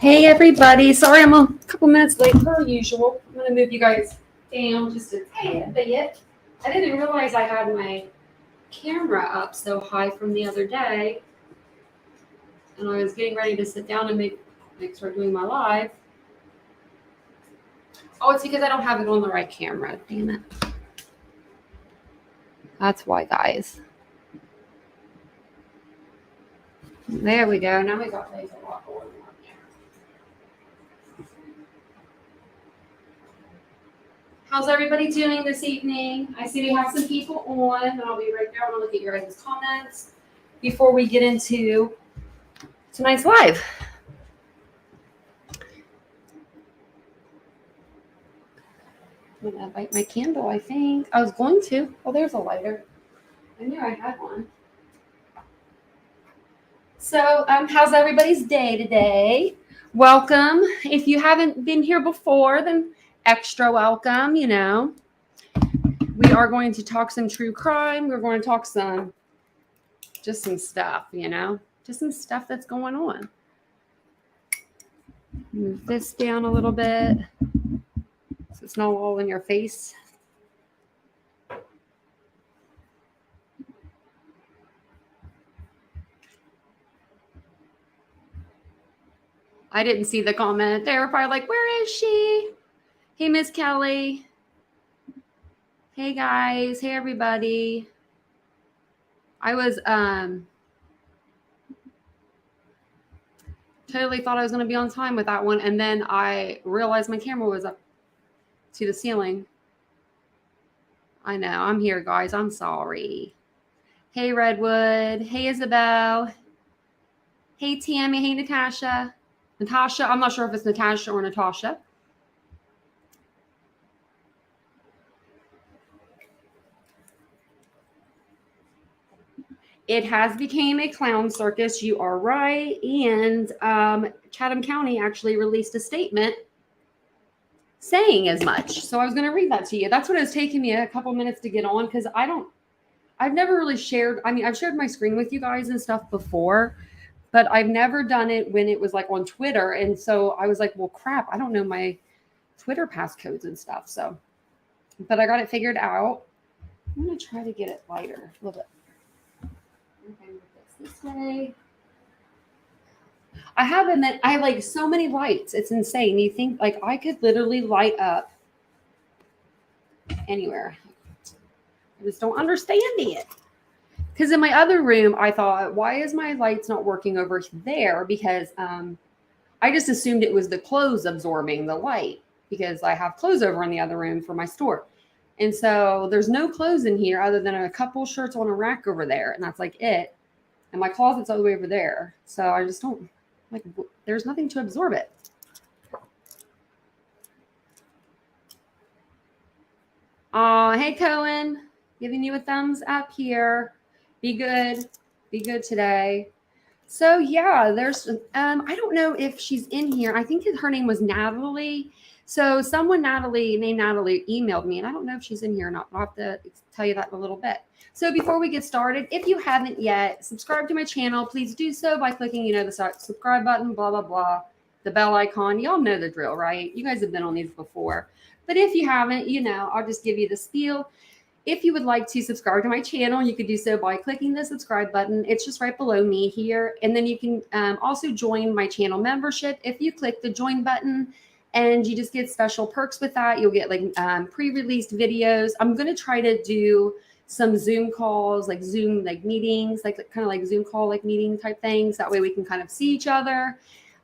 Hey everybody, sorry I'm a couple minutes late per usual. I'm going to move you guys down just a tad bit. I didn't realize I had my camera up so high from the other day. And I was getting ready to sit down and start doing my live. Oh, it's because I don't have it on the right camera. Damn it. That's why, guys. There we go. Now we got things a lot going on. How's everybody doing this evening? I see we have some people on, and I'll be right there. I'll look at your guys' comments before we get into tonight's live. I'm going to light my candle, I think. I was going to. Oh, there's a lighter. I knew I had one. So, how's everybody's day today? Welcome. If you haven't been here before, then extra welcome, you know. We are going to talk some true crime. We're going to talk just some stuff, you know. Just some stuff that's going on. Move this down a little bit so it's not all in your face. I didn't see the comment. They were probably like, where is she? Hey, Miss Kelly. Hey, guys. Hey, everybody. I was totally thought I was going to be on time with that one. And then I realized my camera was up to the ceiling. I know. I'm here, guys. I'm sorry. Hey, Redwood. Hey, Isabel. Hey, Tammy. Hey, Natasha. Natasha. I'm not sure if it's Natasha or Natasha. It has become a clown circus. You are right. And Chatham County actually released a statement saying as much. So I was going to read that to you. That's what it's taken me a couple minutes to get on because I've never really shared. I mean, I've shared my screen with you guys and stuff before, but I've never done it when it was like on Twitter. And so I was like, well, crap, I don't know my Twitter passcodes and stuff. So, but I got it figured out. I'm going to try to get it lighter a little bit. Okay, move this way. I have like so many lights. It's insane. You think like I could literally light up anywhere. I just don't understand it. Because in my other room, I thought, why is my lights not working over there? Because I just assumed it was the clothes absorbing the light because I have clothes over in the other room for my store. And so there's no clothes in here other than a couple shirts on a rack over there. And that's like it. And my closet's all the way over there. So I just don't, like, there's nothing to absorb it. Hey, Cohen. Giving you a thumbs up here. Be good. Be good today. So, yeah, there's, I don't know if she's in here. I think her name was Natalie. So someone named Natalie emailed me, and I don't know if she's in here or not. I'll have to tell you that in a little bit. So before we get started, if you haven't yet subscribed to my channel, please do so by clicking, the subscribe button, blah, blah, blah, the bell icon. Y'all know the drill, right? You guys have been on these before. But if you haven't, I'll just give you the spiel. If you would like to subscribe to my channel, you could do so by clicking the subscribe button. It's just right below me here. And then you can also join my channel membership. If you click the join button, and you just get special perks with that. You'll get like pre-released videos. I'm going to try to do some Zoom calls, like Zoom like meetings, like kind of like Zoom call like meeting type things. That way we can kind of see each other.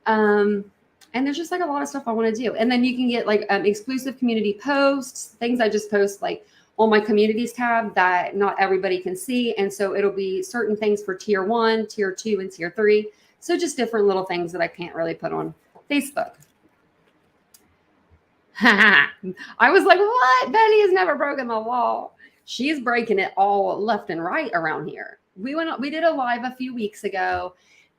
And there's just like a lot of stuff I want to do. And then you can get like exclusive community posts, things I just post like on my communities tab that not everybody can see. And so it'll be certain things for tier 1, tier 2, and tier 3. So just different little things that I can't really put on Facebook. I was like, what? Betty has never broken the law. She's breaking it all left and right around here. We did a live a few weeks ago,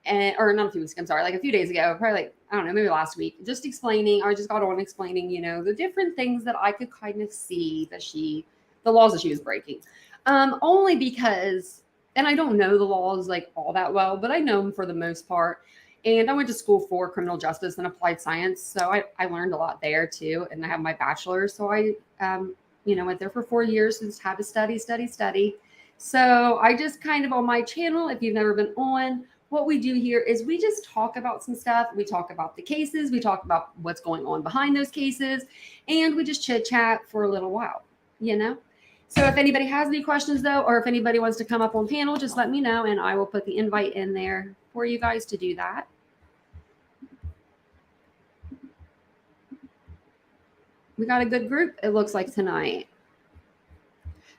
or not a few weeks ago, I'm sorry, like a few days ago, probably like, I don't know, maybe last week, just explaining, I just got on explaining, the different things that I could kind of see that the laws that she was breaking. Only because, and I don't know the laws like all that well, but I know them for the most part. And I went to school for criminal justice and applied science. So I learned a lot there too. And I have my bachelor's. So I, went there for 4 years and just had to study. So I just kind of on my channel, if you've never been on, what we do here is we just talk about some stuff. We talk about the cases. We talk about what's going on behind those cases. And we just chit chat for a little while, So if anybody has any questions though, or if anybody wants to come up on panel, just let me know and I will put the invite in there for you guys to do that. We got a good group, it looks like tonight.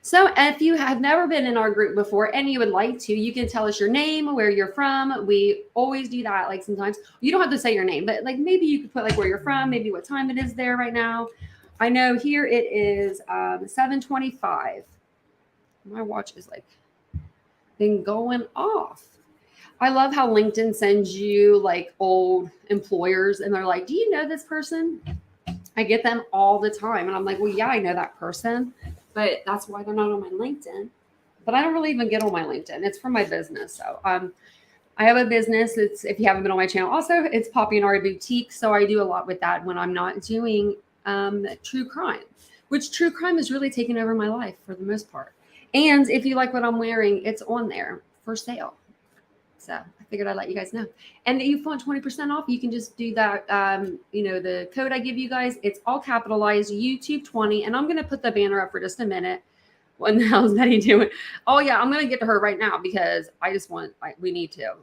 So if you have never been in our group before and you would like to, you can tell us your name, where you're from. We always do that. Like sometimes you don't have to say your name, but like maybe you could put like where you're from, maybe what time it is there right now. I know here it is 7:25. My watch is like been going off. I love how LinkedIn sends you like old employers and they're like, do you know this person? I get them all the time. And I'm like, well, yeah, I know that person. But that's why they're not on my LinkedIn. But I don't really even get on my LinkedIn. It's for my business. So I have a business. It's, if you haven't been on my channel, also it's Poppy and Ari Boutique. So I do a lot with that when I'm not doing true crime, which true crime is really taking over my life for the most part. And if you like what I'm wearing, it's on there for sale. So I figured I'd let you guys know. And if you want 20% off, you can just do that. The code I give you guys, it's all capitalized, YouTube 20. And I'm going to put the banner up for just a minute. What the hell is Betty doing? Oh yeah, I'm going to get to her right now because I just want, we need to,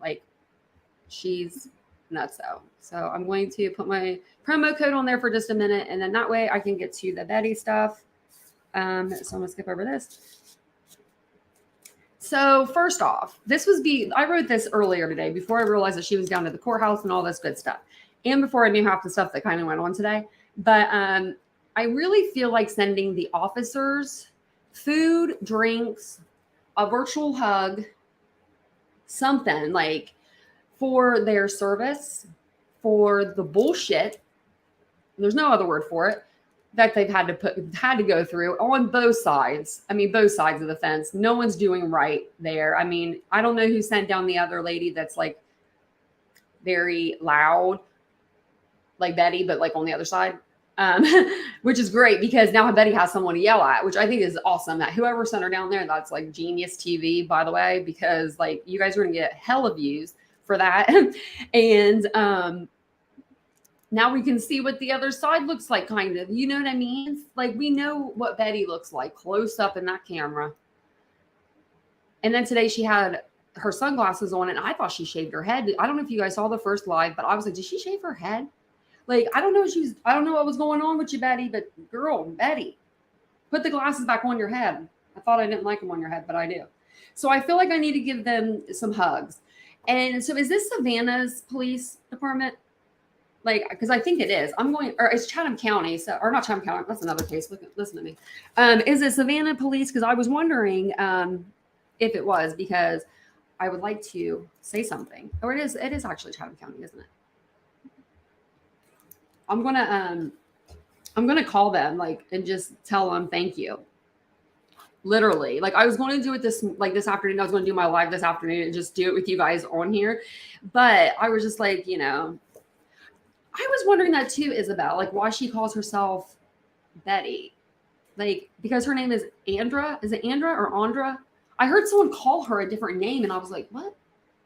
she's nuts though. So I'm going to put my promo code on there for just a minute. And then that way I can get to the Betty stuff. So I'm going to skip over this. So first off, I wrote this earlier today before I realized that she was down at the courthouse and all this good stuff. And before I knew half the stuff that kind of went on today. But I really feel like sending the officers food, drinks, a virtual hug, something like for their service, for the bullshit. There's no other word for it. That they've had to go through on both sides. I mean, both sides of the fence. No one's doing right there. I mean, I don't know who sent down the other lady that's like very loud, like Betty, but like on the other side, which is great because now Betty has someone to yell at, which I think is awesome. That whoever sent her down there, that's like genius TV, by the way, because like you guys are going to get hella views for that. And, now we can see what the other side looks like, kind of. You know what I mean? Like, we know what Betty looks like close up in that camera. And then today she had her sunglasses on, and I thought she shaved her head. I don't know if you guys saw the first live, but I was like, did she shave her head? Like, I don't know what was going on with you, Betty, but girl, Betty, put the glasses back on your head. I thought I didn't like them on your head, but I do. So I feel like I need to give them some hugs. And so is this Savannah's police department? Like, because I think it is. Or it's Chatham County, or not Chatham County. That's another case. Listen to me. Is it Savannah Police? Because I was wondering if it was, because I would like to say something. Or it is actually Chatham County, isn't it? I'm gonna call them and just tell them thank you. Literally, I was going to do it this afternoon. I was going to do my live this afternoon and just do it with you guys on here, but I was just I was wondering that too, Isabel, why she calls herself Betty, because her name is Andra. Is it Andra or Andra? I heard someone call her a different name and I was like, what?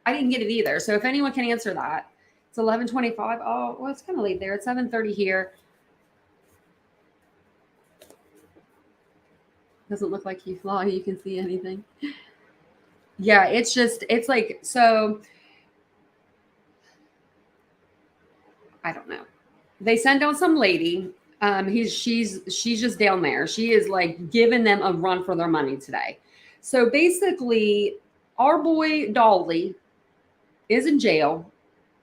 I didn't get it either. So if anyone can answer that, it's 11:25. Oh, well, it's kind of late there. It's 7:30 here. Doesn't look like you can see anything. Yeah, it's like, so I don't know. They send down some lady. She's just down there. She is giving them a run for their money today. So basically, our boy Dolly is in jail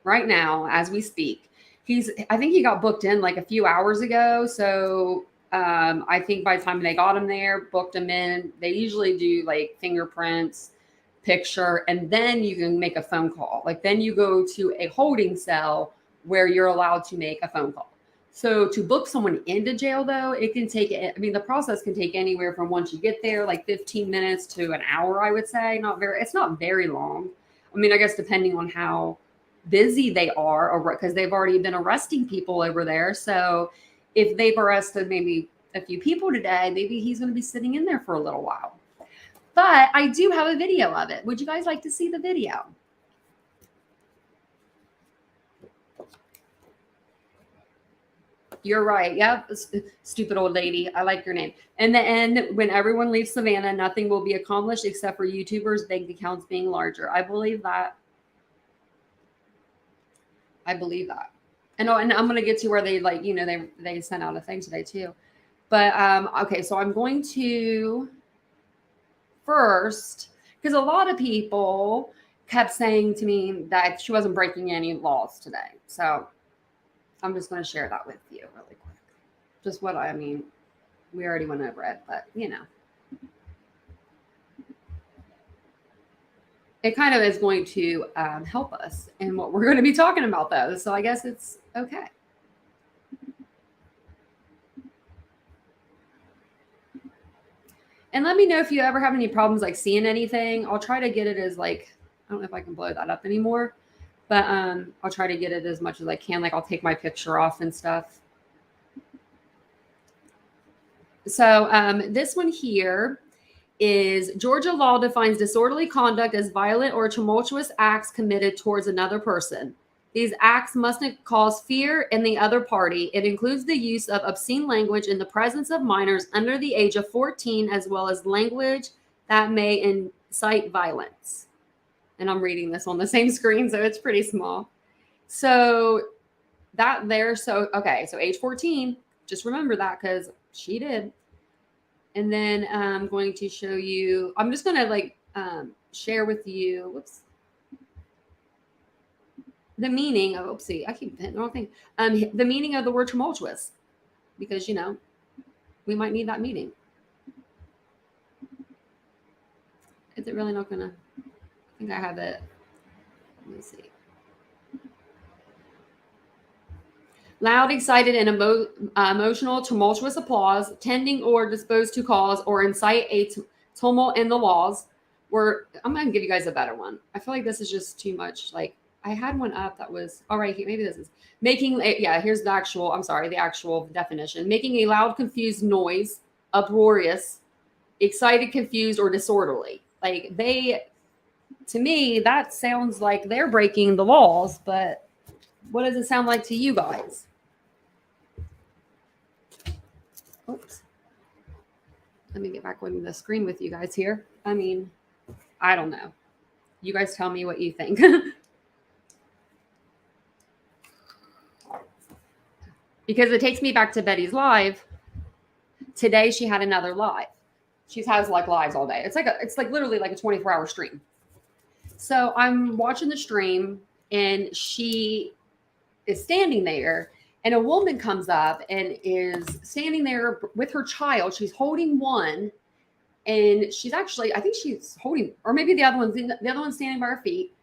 right now as we speak. I think he got booked in a few hours ago. So I think by the time they got him there, booked him in, they usually do fingerprints, picture, and then you can make a phone call. Then you go to a holding cell where you're allowed to make a phone call. So to book someone into jail, though, it can take, the process can take anywhere from once you get there, 15 minutes to an hour, I would say. It's not very long. I guess depending on how busy they are, or because they've already been arresting people over there. So if they've arrested maybe a few people today, maybe he's going to be sitting in there for a little while. But I do have a video of it. Would you guys like to see the video? You're right. Yep. Stupid old lady. I like your name. In the end, when everyone leaves Savannah, nothing will be accomplished except for YouTubers' bank accounts being larger. I believe that. I believe that. And I'm going to get to where they they sent out a thing today too. But okay, so I'm going to first, because a lot of people kept saying to me that she wasn't breaking any laws today. So I'm just going to share that with you really quick. Just what I mean. We already went over it, but it kind of is going to help us in what we're going to be talking about, though. So I guess it's okay. And let me know if you ever have any problems like seeing anything. I'll try to get it as I don't know if I can blow that up anymore, but I'll try to get it as much as I can. Like I'll take my picture off and stuff. So this one here is Georgia law defines disorderly conduct as violent or tumultuous acts committed towards another person. These acts mustn't cause fear in the other party. It includes the use of obscene language in the presence of minors under the age of 14, as well as language that may incite violence. And I'm reading this on the same screen, so it's pretty small. So that there, so age 14, just remember that because she did. And then I'm going to show you, I'm just going to share with you, whoops, the meaning of, oopsie, I keep hitting the wrong thing. The meaning of the word tumultuous, because, we might need that meaning. Is it really not going to, I think I have it. Let me see. Loud, excited, and emotional, tumultuous applause, tending or disposed to cause or incite a tumult in the laws. I'm going to give you guys a better one. I feel like this is just too much. I had one up that was, all right, maybe this is making, here's the actual definition. Making a loud, confused noise, uproarious, excited, confused, or disorderly. To me, that sounds like they're breaking the laws, but what does it sound like to you guys? Oops. Let me get back on the screen with you guys here. I mean, I don't know. You guys tell me what you think. Because it takes me back to Betty's live. Today she had another live. She has lives all day. It's literally like a 24-hour stream. So I'm watching the stream and she is standing there and a woman comes up and is standing there with her child. She's holding one and she's actually, I think she's holding, or maybe the other one's standing by her feet.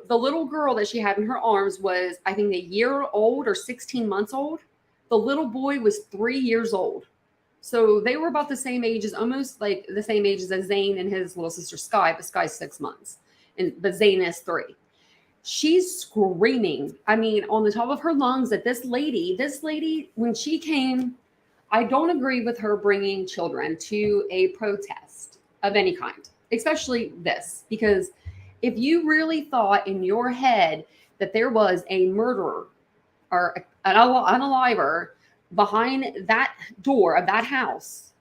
The little girl that she had in her arms was, I think, a year old or 16 months old. The little boy was 3 years old. So they were about the same ages, almost like the same ages as Zane and his little sister Sky, but Sky's 6 months. But Zane is 3. She's screaming, I mean, on the top of her lungs at this lady, when she came, I don't agree with her bringing children to a protest of any kind, especially this, because if you really thought in your head that there was a murderer or an unaliver behind that door of that house,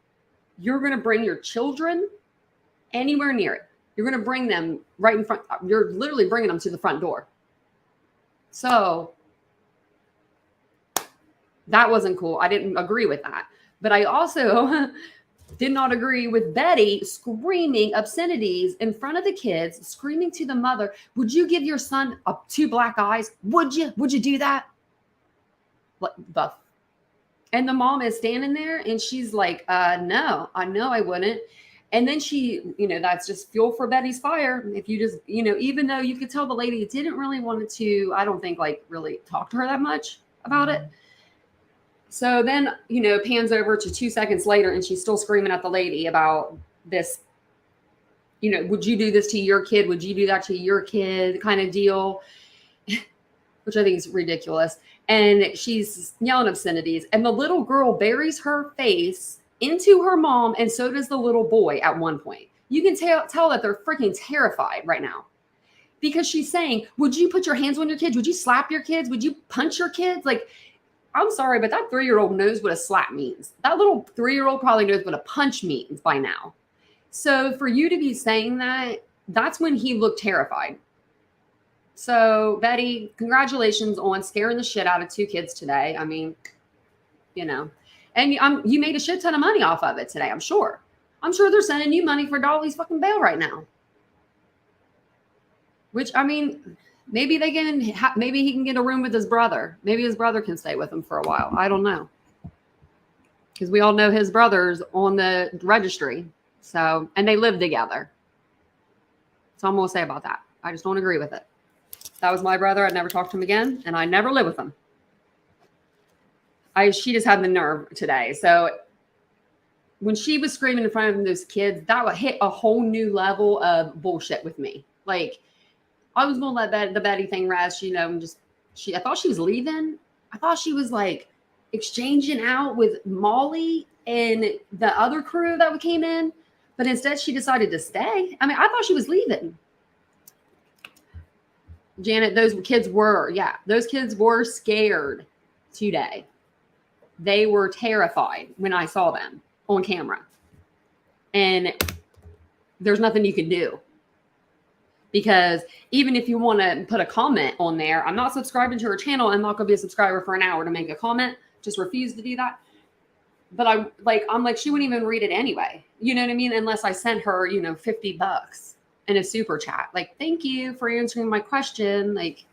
you're going to bring your children anywhere near it. You're going to bring them right in front. You're literally bringing them to the front door. So that wasn't cool. I didn't agree with that. But I also did not agree with Betty screaming obscenities in front of the kids, screaming to the mother, would you give your son 2 black eyes? Would you do that? And the mom is standing there and she's like, no, I know I wouldn't. And then she, that's just fuel for Betty's fire. If you just, even though you could tell the lady didn't really want to, I don't think really talk to her that much about it. So then, pans over to 2 seconds later and she's still screaming at the lady about this, would you do this to your kid? Would you do that to your kid kind of deal? which I think is ridiculous. And she's yelling obscenities. And the little girl buries her face into her mom, and so does the little boy at one point. You can tell that they're freaking terrified right now. Because she's saying, would you put your hands on your kids? Would you slap your kids? Would you punch your kids? Like, I'm sorry, but that 3-year-old knows what a slap means. That little 3-year-old probably knows what a punch means by now. So for you to be saying that, that's when he looked terrified. So Betty, congratulations on scaring the shit out of 2 kids today. I mean, you know, and you made a shit ton of money off of it today, I'm sure. I'm sure they're sending you money for Dolly's fucking bail right now. Which, I mean, maybe they can, maybe he can get a room with his brother. Maybe his brother can stay with him for a while. I don't know. Because we all know his brother's on the registry. So, and they live together. So I'm going to say about that. I just don't agree with it. If that was my brother, I'd never talk to him again. And I never live with him. She just had the nerve today. So when she was screaming in front of those kids, that would hit a whole new level of bullshit with me. Like, I was going to let the Betty thing rest, you know, and just, I thought she was leaving. I thought she was like exchanging out with Molly and the other crew that came in, but instead she decided to stay. I mean, I thought she was leaving. Janet, those kids were scared today. They were terrified when I saw them on camera. And there's nothing you can do. Because even if you want to put a comment on there, I'm not subscribing to her channel. I'm not going to be a subscriber for an hour to make a comment. Just refuse to do that. But I'm like, she wouldn't even read it anyway. You know what I mean? Unless I sent her, you know, $50 in a super chat. Like, thank you for answering my question. Like,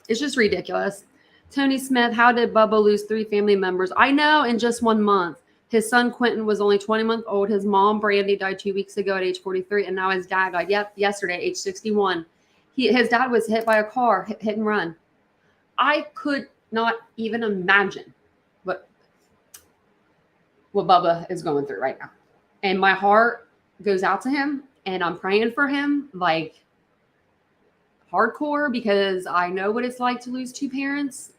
it's just ridiculous. Tony Smith, how did Bubba lose 3 family members? I know, in just 1 month. His son, Quinton, was only 20 months old. His mom, Brandy, died 2 weeks ago at age 43. And now his dad died yesterday, age 61. His dad was hit by a car, hit and run. I could not even imagine what Bubba is going through right now. And my heart goes out to him. And I'm praying for him, like, hardcore, because I know what it's like to lose 2 parents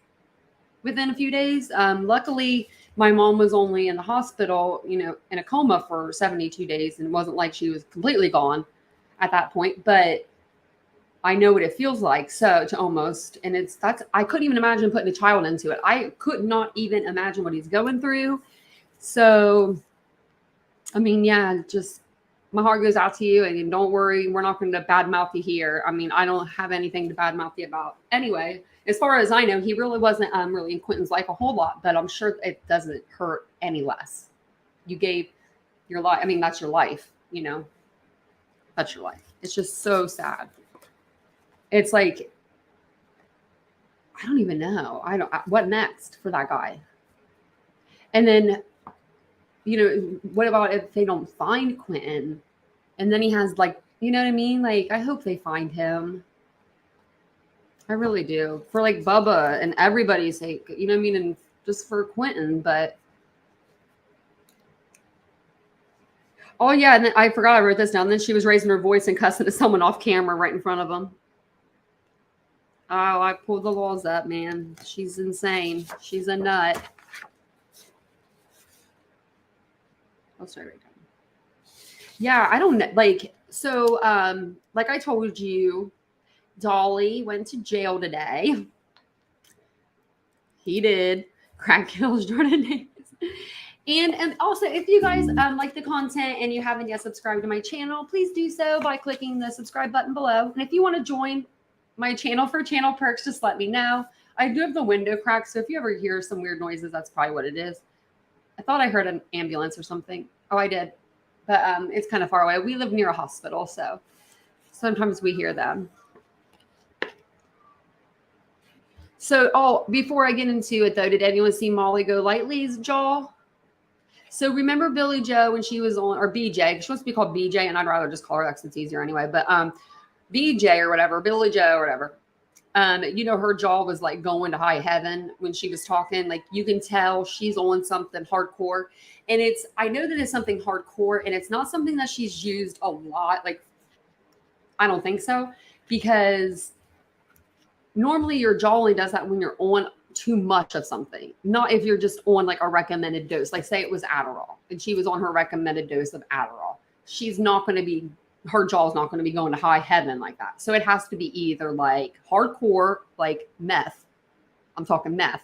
within a few days. Luckily, my mom was only in the hospital, you know, in a coma for 72 days. And it wasn't like she was completely gone at that point. But I know what it feels like. So to almost, and I couldn't even imagine putting a child into it. I could not even imagine what he's going through. So, I mean, yeah, just my heart goes out to you, and don't worry, we're not going to badmouth you here. I mean, I don't have anything to badmouth you about. Anyway, as far as I know, he really wasn't really in Quinton's life a whole lot, but I'm sure it doesn't hurt any less. You gave your life. I mean, that's your life, you know, that's your life. It's just so sad. It's like, I don't even know. What next for that guy? And then, you know, what about if they don't find Quinton? And then he has, like, you know what I mean? Like, I hope they find him. I really do. For, like, Bubba and everybody's sake, you know what I mean? And just for Quinton, but. Oh, yeah, and then I forgot I wrote this down. Then she was raising her voice and cussing at someone off camera right in front of him. Oh, I pulled the laws up, man. She's insane. She's a nut. I'll start right down. Yeah, I don't know. Like, so, like I told you, Dolly went to jail today. He did. Crack kills Jordan Davis. And also, if you guys like the content and you haven't yet subscribed to my channel, please do so by clicking the subscribe button below. And if you want to join my channel for channel perks, just let me know. I do have the window cracked, so if you ever hear some weird noises, that's probably what it is. I thought I heard an ambulance or something. Oh, I did. But it's kind of far away. We live near a hospital, so sometimes we hear them. So, before I get into it, though, did anyone see Molly Golightly's jaw? So remember Billy Joe when she was on, or BJ, she wants to be called BJ, and I'd rather just call her X, it's easier anyway. But BJ or whatever, Billy Joe or whatever. You know, her jaw was like going to high heaven when she was talking. Like, you can tell she's on something hardcore. And I know that it's something hardcore, and it's not something that she's used a lot. Like, I don't think so, because normally your jaw only does that when you're on too much of something, not if you're just on like a recommended dose. Like say it was Adderall and she was on her recommended dose of Adderall. She's not going to be, her jaw's not going to be going to high heaven like that. So it has to be either like hardcore, like meth. I'm talking meth.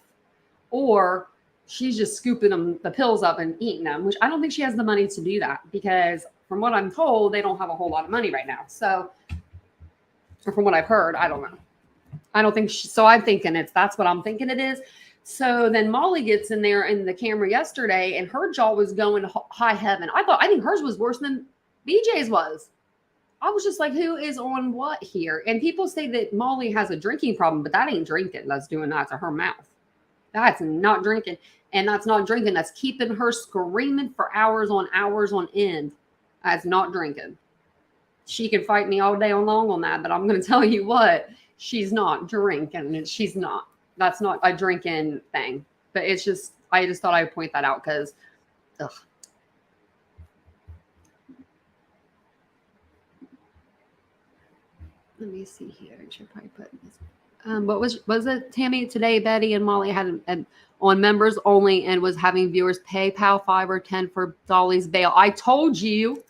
Or she's just scooping them, the pills up and eating them, which I don't think she has the money to do that because from what I'm told, they don't have a whole lot of money right now. So, or from what I've heard, I don't know. I don't think so I'm thinking that's what I'm thinking it is. So then Molly gets in there in the camera yesterday and her jaw was going high heaven. I think hers was worse than BJ's was. I was just like, who is on what here? And people say that Molly has a drinking problem, but that ain't drinking. That's doing that to her mouth. That's not drinking. And that's not drinking. That's keeping her screaming for hours on end. That's not drinking. She can fight me all day long on that, but I'm going to tell you what, she's not drinking. She's not. That's not a drinking thing. But it's just, I just thought I would point that out because, ugh. Let me see here. I should probably put this. What was it, Tammy? Today, Betty and Molly had on members only and was having viewers PayPal 5 or 10 for Dolly's bail. I told you.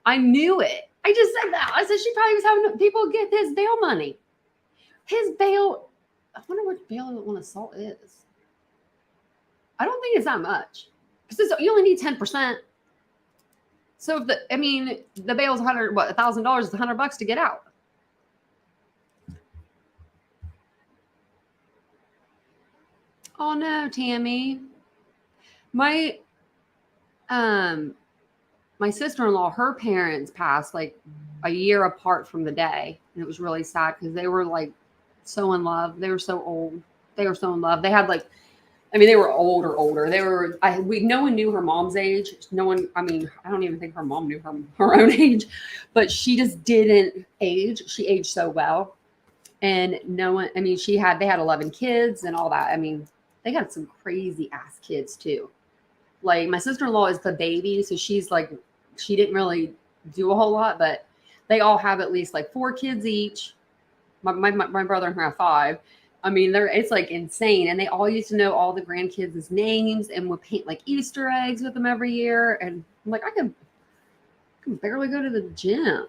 I knew it. I just said that. I said she probably was having people get his bail money. His bail. I wonder what bail on assault is. I don't think it's that much because you only need 10%. So if the bail's $1,000 is $100 to get out. Oh no, Tammy. My sister-in-law, her parents passed like a year apart from the day. And it was really sad because they were like so in love. They were so old. They were so in love. They had they were older. No one knew her mom's age. No one, I don't even think her mom knew her own age, but she just didn't age. She aged so well. And no one, they had 11 kids and all that. They got some crazy ass kids too. Like my sister-in-law is the baby. So she's like, she didn't really do a whole lot, but they all have at least like 4 kids each. My brother and her have 5. It's like insane. And they all used to know all the grandkids' names and would paint like Easter eggs with them every year. And I'm like, I can barely go to the gym,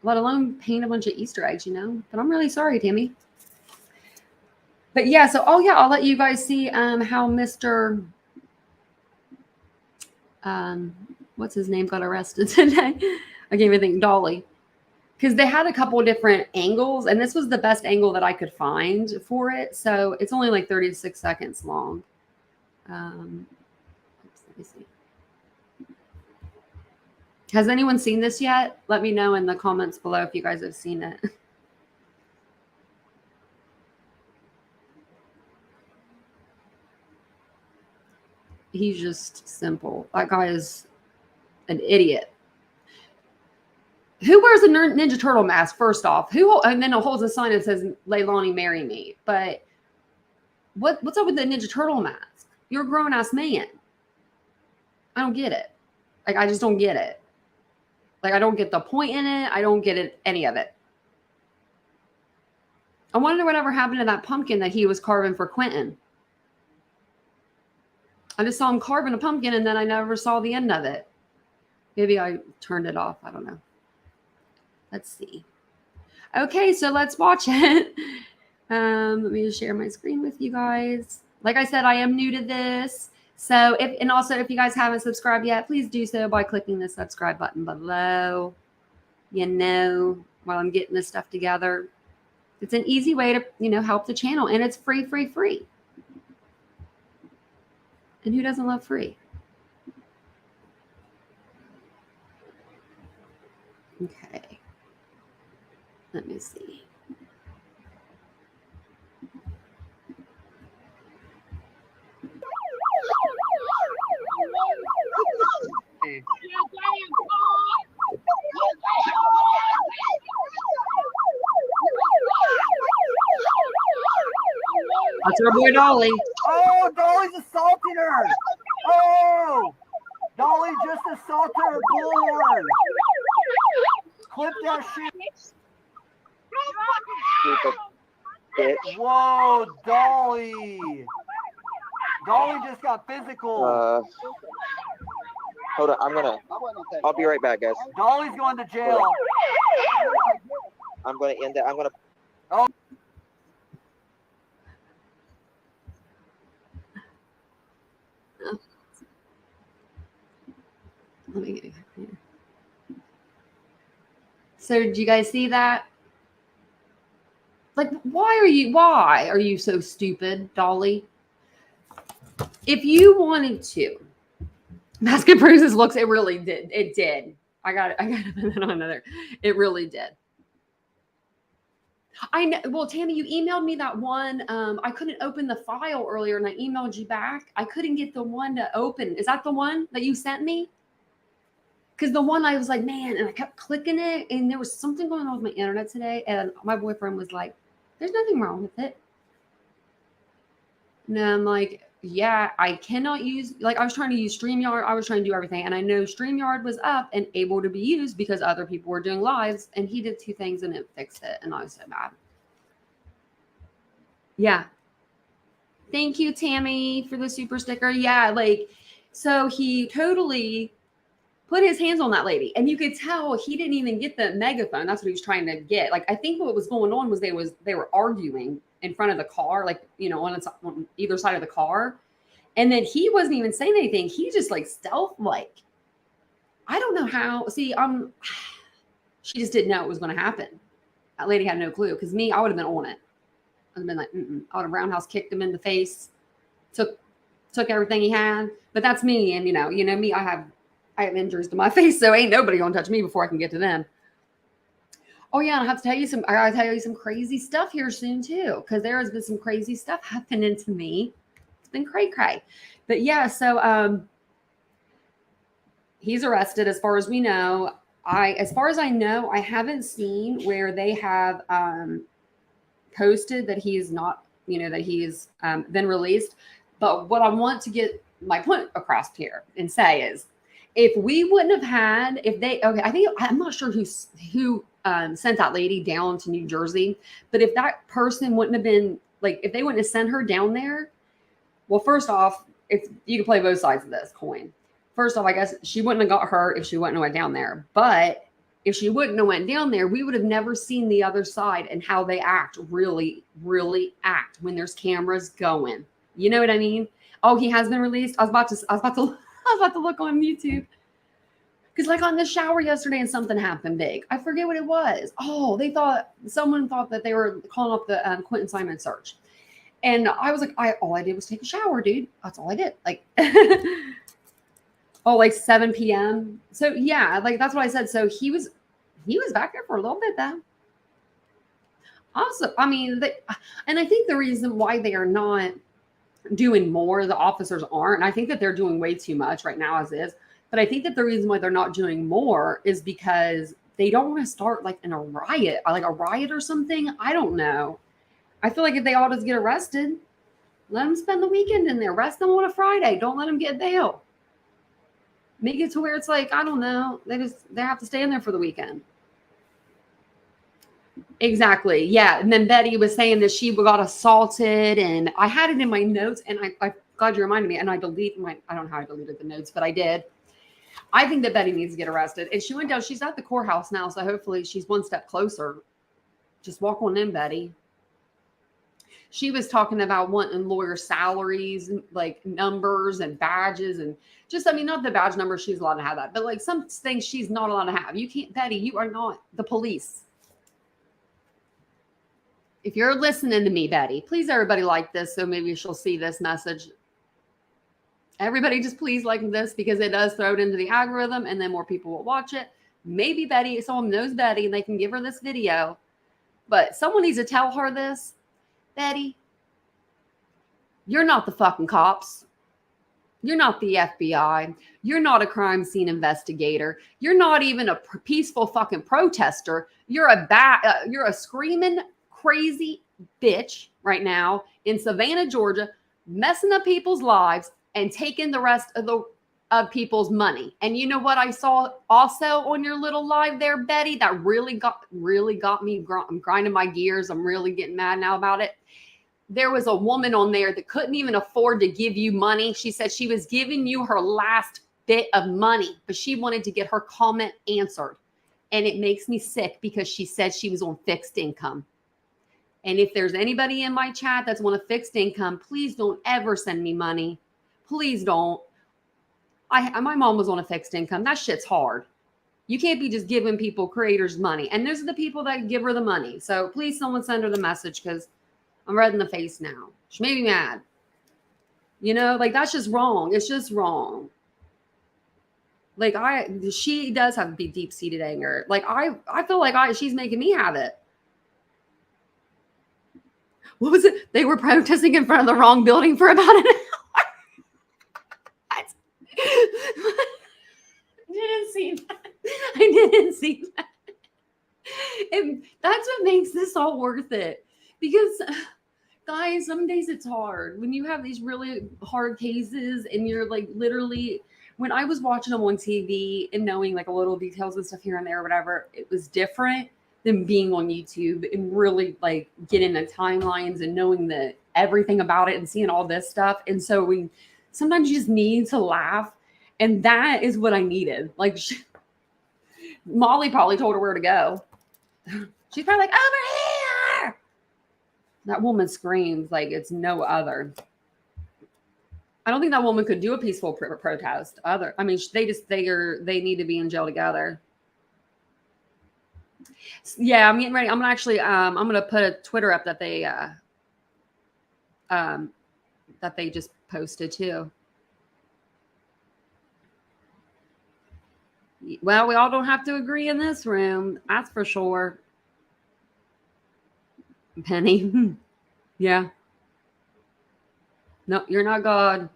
let alone paint a bunch of Easter eggs, But I'm really sorry, Tammy. But yeah, so I'll let you guys see how Mr. What's his name got arrested today. I can't even think. Dolly. Because they had a couple of different angles, and this was the best angle that I could find for it. So it's only like 36 seconds long. Let me see. Has anyone seen this yet? Let me know in the comments below if you guys have seen it. He's just simple. That guy is an idiot. Who wears a Ninja Turtle mask, first off? And then it holds a sign that says, Leilani, marry me. But what's up with the Ninja Turtle mask? You're a grown-ass man. I don't get it. Like, I just don't get it. Like, I don't get the point in it. I don't get it, any of it. I wonder whatever happened to that pumpkin that he was carving for Quinton. I just saw him carving a pumpkin, and then I never saw the end of it. Maybe I turned it off. I don't know. Let's see. Okay, so let's watch it. Let me just share my screen with you guys. Like I said, I am new to this. So if you guys haven't subscribed yet, please do so by clicking the subscribe button below. While I'm getting this stuff together. It's an easy way to, help the channel, and it's free. And who doesn't love free? Okay. Let me see. That's our boy Dolly. Oh, Dolly's assaulting her. Oh, Dolly just assaulted her Bullhorn. Clip that shit. bitch. Whoa, Dolly. Dolly just got physical. Hold on, I'll be right back, guys. Dolly's going to jail. I'm gonna end it. I'm gonna. Oh. Let me get it here. So did you guys see that? Like, why are you so stupid, Dolly? If you wanted to, Basket Bruises looks, it really did. It did. I got to put that on another. It really did. I know. Well, Tammy, you emailed me that one. I couldn't open the file earlier, and I emailed you back. I couldn't get the one to open. Is that the one that you sent me? Because the one I was like, man, and I kept clicking it, and there was something going on with my internet today, and my boyfriend was like, "There's nothing wrong with it." And I'm like, yeah, I cannot use, like, I was trying to use StreamYard. I was trying to do everything. And I know StreamYard was up and able to be used because other people were doing lives. And he did 2 things and it fixed it. And I was so mad. Yeah. Thank you, Tammy, for the super sticker. Yeah, like, so he totally put his hands on that lady. And you could tell he didn't even get the megaphone. That's what he was trying to get. Like, I think what was going on was they were arguing in front of the car, like, you know, on either side of the car. And then he wasn't even saying anything. He just like stealth, like, I don't know how. See, she just didn't know it was going to happen. That lady had no clue. Because me, I would have been on it. I'd have been like, I would have roundhouse kicked him in the face, took everything he had. But that's me. And you know me, I have injuries to my face, so ain't nobody gonna touch me before I can get to them. Oh yeah, and I gotta tell you some crazy stuff here soon too, because there has been some crazy stuff happening to me. It's been cray. But yeah, so he's arrested as far as we know. As far as I know, I haven't seen where they have posted that he's not, that he's been released. But what I want to get my point across here and say is, if we wouldn't have had, I'm not sure who sent that lady down to New Jersey, but if that person wouldn't have been, like, if they wouldn't have sent her down there, well, first off, you can play both sides of this coin. First off, I guess she wouldn't have got hurt if she wouldn't have went down there. But if she wouldn't have went down there, we would have never seen the other side and how they act, really, really act when there's cameras going. You know what I mean? Oh, he has been released. I was about to look on YouTube. Because like on the shower yesterday and something happened big. I forget what it was. Oh, someone thought that they were calling up the Quinton Simon search. And I was like, all I did was take a shower, dude. That's all I did. Like, like 7 p.m. So yeah, like that's what I said. So he was back there for a little bit though. Also, I mean, and I think the reason why they are not doing more, the officers aren't, and I think that they're doing way too much right now as is. But I think that the reason why they're not doing more is because they don't want to start like in a riot or something. I don't know. I feel like if they all just get arrested, let them spend the weekend in there. Arrest them on a Friday. Don't let them get bail. Make it to where it's like, I don't know. They have to stay in there for the weekend. Exactly. Yeah. And then Betty was saying that she got assaulted, and I had it in my notes, and I'm glad you reminded me. And I don't know how I deleted the notes, but I did. I think that Betty needs to get arrested. And she went down. She's at the courthouse now, so hopefully she's one step closer. Just walk on in, Betty. She was talking about wanting lawyer salaries, like numbers and badges, and just, I mean, not the badge number. She's allowed to have that, but like some things she's not allowed to have. You can't, Betty, you are not the police. If you're listening to me, Betty, please everybody like this so maybe she'll see this message. Everybody just please like this because it does throw it into the algorithm and then more people will watch it. Maybe Betty, someone knows Betty and they can give her this video. But someone needs to tell her this. Betty, you're not the fucking cops. You're not the FBI. You're not a crime scene investigator. You're not even a peaceful fucking protester. You're a screaming crazy bitch right now in Savannah, Georgia, messing up people's lives and taking the rest of the of people's money. And you know what I saw also on your little live there, Betty, that really got me. I'm grinding my gears. I'm really getting mad now about it. There was a woman on there that couldn't even afford to give you money. She said she was giving you her last bit of money, but she wanted to get her comment answered. And it makes me sick because she said she was on fixed income. And if there's anybody in my chat that's on a fixed income, please don't ever send me money. Please don't. My mom was on a fixed income. That shit's hard. You can't be just giving people, creators, money. And those are the people that give her the money. So please someone send her the message, because I'm red in the face now. She made me mad. You know, like, that's just wrong. It's just wrong. Like, she does have deep-seated anger. Like, I feel like she's making me have it. What was it? They were protesting in front of the wrong building for about an hour. I didn't see that. And that's what makes this all worth it. Because, guys, some days it's hard. When you have these really hard cases and you're like literally, when I was watching them on TV and knowing like a little details and stuff here and there or whatever, it was different than being on YouTube and really like getting the timelines and knowing the everything about it and seeing all this stuff. And so sometimes you just need to laugh. And that is what I needed. Like, Molly probably told her where to go. She's probably like, over here. That woman screams like it's no other. I don't think that woman could do a peaceful protest. They need to be in jail together. Yeah, I'm getting ready. I'm gonna actually, I'm gonna put a Twitter up that they just posted too. Well, we all don't have to agree in this room. That's for sure. Penny. Yeah. No, you're not God.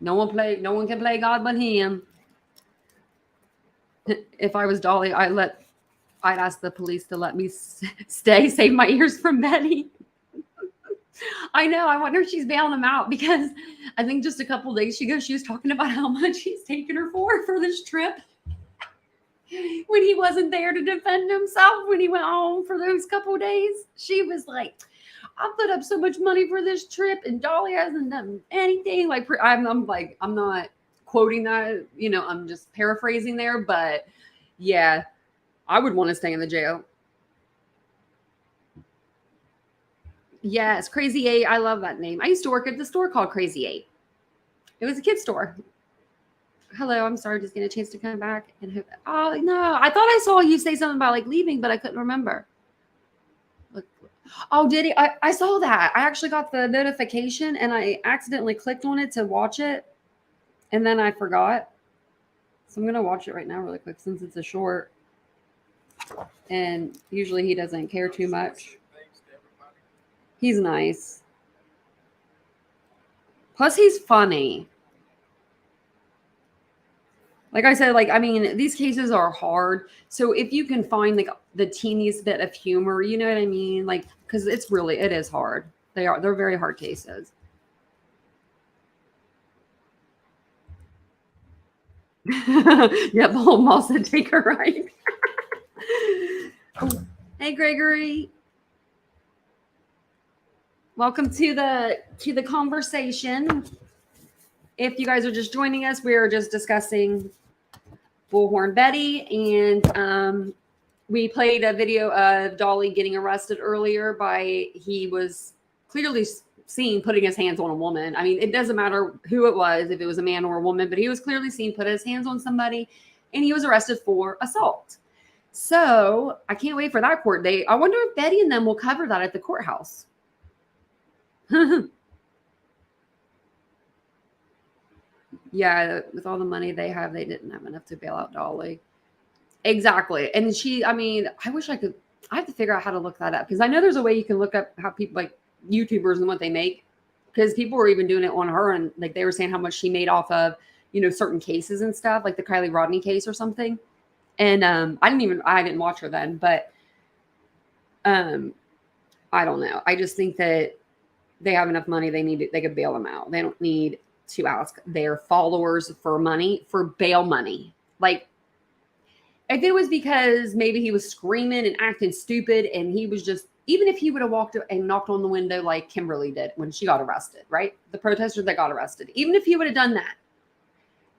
No one can play God but him. If I was Dolly, I'd ask the police to let me stay, save my ears from Betty. I know. I wonder if she's bailing them out, because I think just a couple days ago, she was talking about how much he's taken her for this trip. When he wasn't there to defend himself, when he went home for those couple days, she was like, I put up so much money for this trip and Dolly hasn't done anything. Like, I'm like, I'm not quoting that, I'm just paraphrasing there, but yeah, I would want to stay in the jail. Yes, Crazy 8. I love that name. I used to work at the store called Crazy 8. It was a kid's store. Hello, I'm sorry, just getting a chance to come back. Oh, no, I thought I saw you say something about like leaving, but I couldn't remember. Look. Oh, did he? I saw that. I actually got the notification and I accidentally clicked on it to watch it. And then I forgot. So I'm going to watch it right now really quick since it's a short. And usually he doesn't care too much. He's nice. Plus, he's funny. Like I said, these cases are hard. So if you can find like the teeniest bit of humor, you know what I mean? Like, because it is hard. They're very hard cases. Yep, the whole mall said take her right. Hey, Gregory. Welcome to the conversation. If you guys are just joining us, we are just discussing Bullhorn Betty, and we played a video of Dolly getting arrested earlier he was clearly seen putting his hands on a woman. I mean, it doesn't matter who it was, if it was a man or a woman, but he was clearly seen put his hands on somebody, and he was arrested for assault. So I can't wait for that court date. I wonder if Betty and them will cover that at the courthouse. Yeah, with all the money they have, they didn't have enough to bail out Dolly. Exactly. And I wish I have to figure out how to look that up, because I know there's a way you can look up how people, like YouTubers, and what they make, because people were even doing it on her, and like they were saying how much she made off of, certain cases and stuff, like the Kylie Rodney case or something. And I didn't watch her then, but I don't know. I just think that they have enough money. They could bail them out. They don't need to ask their followers for money, for bail money. Like, if it was because maybe he was screaming and acting stupid and he was just, even if he would have walked and knocked on the window like Kimberly did when she got arrested, right? The protester that got arrested. Even if he would have done that,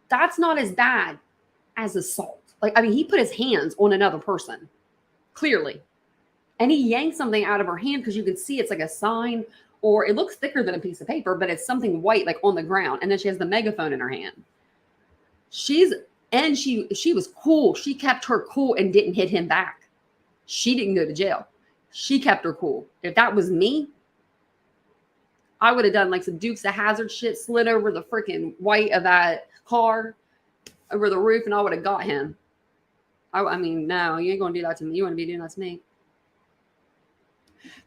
that's not as bad as assault. Like, I mean, he put his hands on another person, clearly. And he yanked something out of her hand because you can see it's like a sign, or it looks thicker than a piece of paper, but it's something white, like on the ground. And then she has the megaphone in her hand. She was cool. She kept her cool and didn't hit him back. She didn't go to jail. She kept her cool. If that was me, I would have done like some Dukes of Hazzard shit, slid over the freaking white of that car over the roof, and I would have got him. I mean, no, you ain't gonna do that to me. You wouldn't be doing that to me.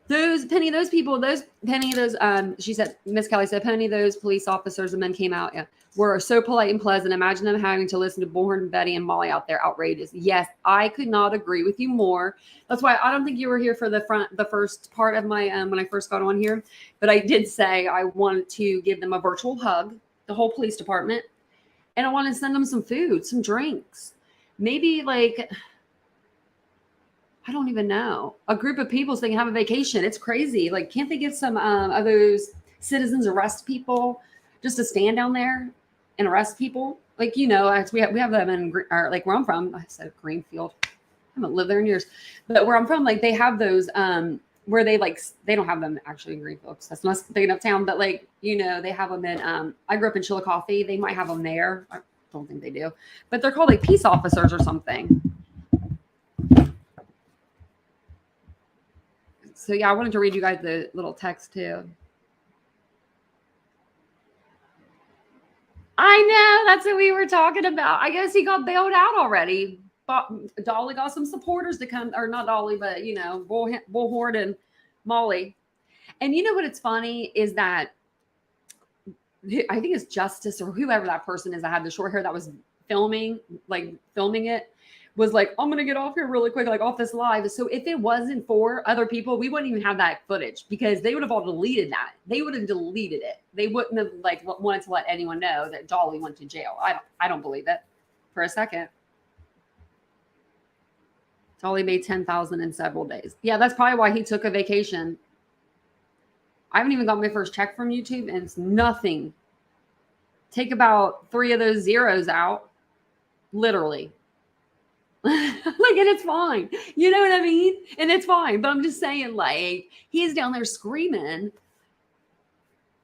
She said, Miss Kelly said, Penny, those police officers and men came out, were so polite and pleasant. Imagine them having to listen to Bullhorn and Betty and Molly out there. Outrageous. Yes, I could not agree with you more. That's why I don't think you were here for the first part of my, when I first got on here, but I did say I wanted to give them a virtual hug, the whole police department, and I want to send them some food, some drinks, maybe like, I don't even know, a group of people so they can have a vacation. It's crazy. Like, can't they get some of those citizens arrest people just to stand down there and arrest people? Like, we have them in, or like where I'm from. I said Greenfield. I haven't lived there in years, but where I'm from, like they have those where they don't have them actually in Greenfield because that's not big enough town. But like, they have them in. I grew up in Chillicothe. They might have them there. I don't think they do, but they're called like peace officers or something. So yeah, I wanted to read you guys the little text too. I know, that's what we were talking about. I guess he got bailed out already. But Dolly got some supporters to come, or not Dolly, but Bullhorn and Molly. And you know what? It's funny is that I think it's Justice or whoever that person is that had the short hair that was filming it. Was like, I'm going to get off here really quick, like off this live. So if it wasn't for other people, we wouldn't even have that footage because they would have all deleted that. They would have deleted it. They wouldn't have wanted to let anyone know that Dolly went to jail. I don't believe it for a second. Dolly made $10,000 in several days. Yeah, that's probably why he took a vacation. I haven't even got my first check from YouTube and it's nothing. Take about 3 of those zeros out. Literally. And it's fine. You know what I mean? And it's fine. But I'm just saying, like, he's down there screaming.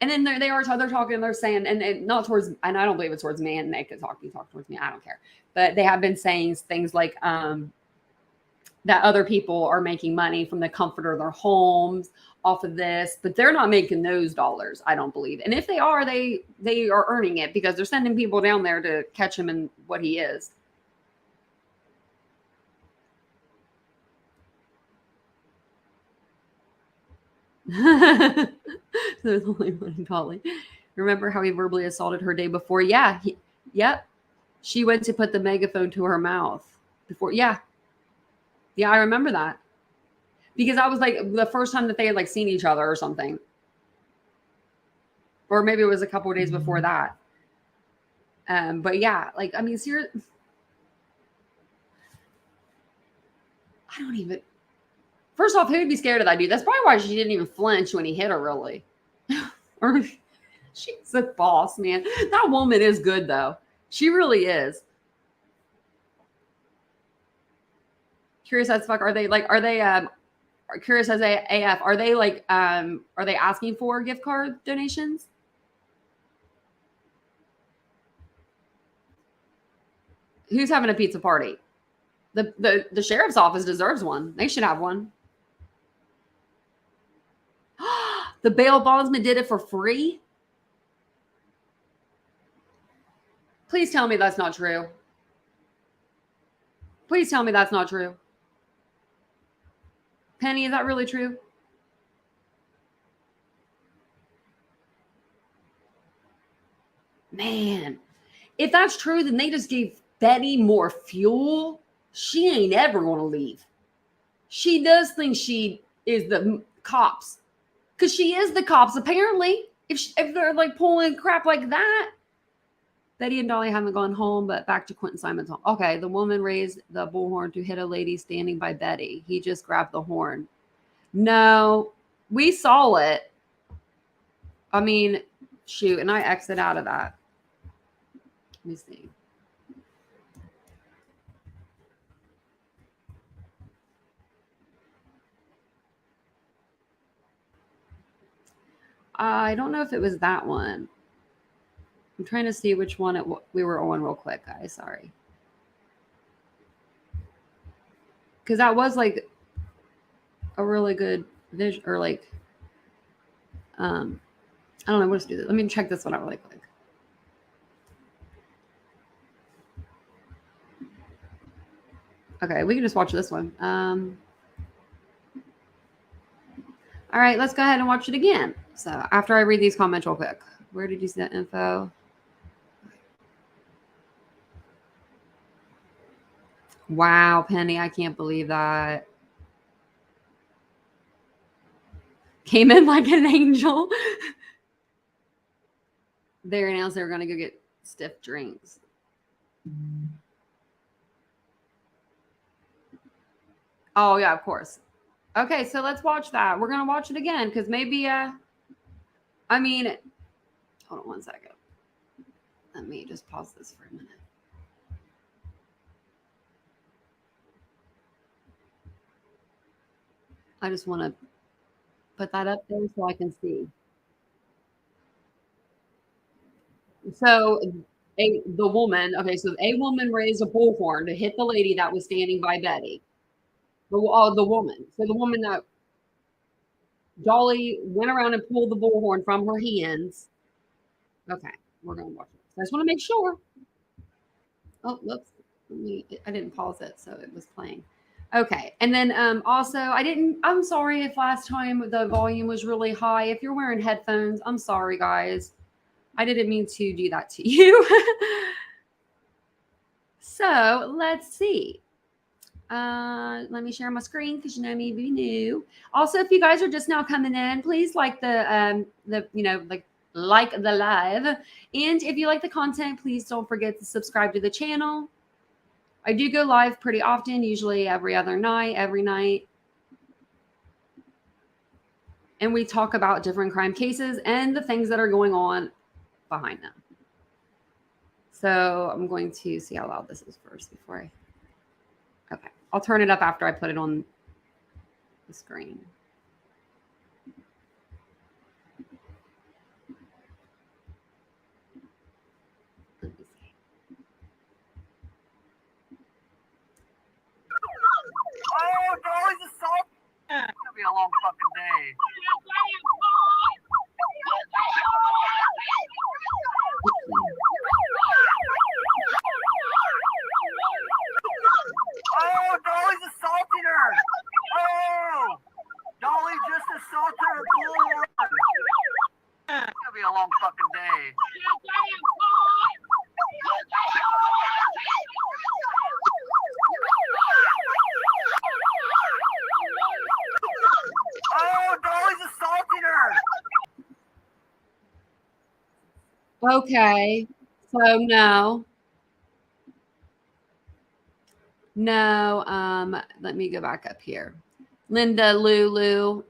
And then they're talking, and they're saying, and not towards, and I don't believe it's towards me, and they could talk towards me. I don't care. But they have been saying things like that other people are making money from the comfort of their homes off of this, but they're not making those dollars, I don't believe. And if they are, they are earning it because they're sending people down there to catch him in what he is. There's only one Dolly. Remember how he verbally assaulted her day before? Yeah. Yep. She went to put the megaphone to her mouth before. Yeah. Yeah, I remember that. Because I was like the first time that they had like seen each other or something. Or maybe it was a couple of days before that. But yeah, like, I mean, seriously. I don't even. First off, who'd be scared of that dude? That's probably why she didn't even flinch when he hit her, really. Or she's a boss, man. That woman is good, though. She really is. Curious as fuck. Are they curious as AF? Are they asking for gift card donations? Who's having a pizza party? The sheriff's office deserves one. They should have one. The bail bondsman did it for free? Please tell me that's not true. Please tell me that's not true. Penny, is that really true? Man, if that's true, then they just gave Betty more fuel. She ain't ever going to leave. She does think she is the cops. Because she is the cops, apparently. if they're like pulling crap like that. Betty and Dolly haven't gone home, but back to Quinton Simon's home. Okay, the woman raised the bullhorn to hit a lady standing by Betty. He just grabbed the horn. No, we saw it. I mean, shoot, and I exit out of that. Let me see. I don't know if it was that one. I'm trying to see which one we were on real quick, guys. Sorry. Because that was like a really good vision, or like, I don't know. Let's do this. Let me check this one out really quick. Okay, we can just watch this one. All right, let's go ahead and watch it again. So after I read these comments real quick. Where did you see that info? Wow, Penny, I can't believe that. Came in like an angel. They announced they were going to go get stiff drinks. Oh, yeah, of course. Okay, so let's watch that. We're going to watch it again because maybe, I mean, hold on one second. Let me just pause this for a minute. I just want to put that up there so I can see. So the woman, okay, so a woman raised a bullhorn to hit the lady that was standing by Betty. The woman. So the woman that Dolly went around and pulled the bullhorn from her hands. Okay, we're going to watch it. So I just want to make sure. Oh, whoops. I didn't pause it, so it was playing. Okay, and then also I'm sorry if last time the volume was really high. If you're wearing headphones, I'm sorry, guys. I didn't mean to do that to you. So let's see. Let me share my screen because you know me be new. Also, if you guys are just now coming in, please like the live. And if you like the content, please don't forget to subscribe to the channel. I do go live pretty often, usually every night. And we talk about different crime cases and the things that are going on behind them. So I'm going to see how loud this is first before okay. I'll turn it up after I put it on the screen. Let me see. Oh, Dolly's assault. It's gonna be a long fucking day. Oh, Dolly's assaulting her. Oh, Dolly just assaulted her bullhorn. It's gonna be a long fucking day. Oh, Dolly's assaulting her. Okay. So no, let me go back up here. Linda, Lulu,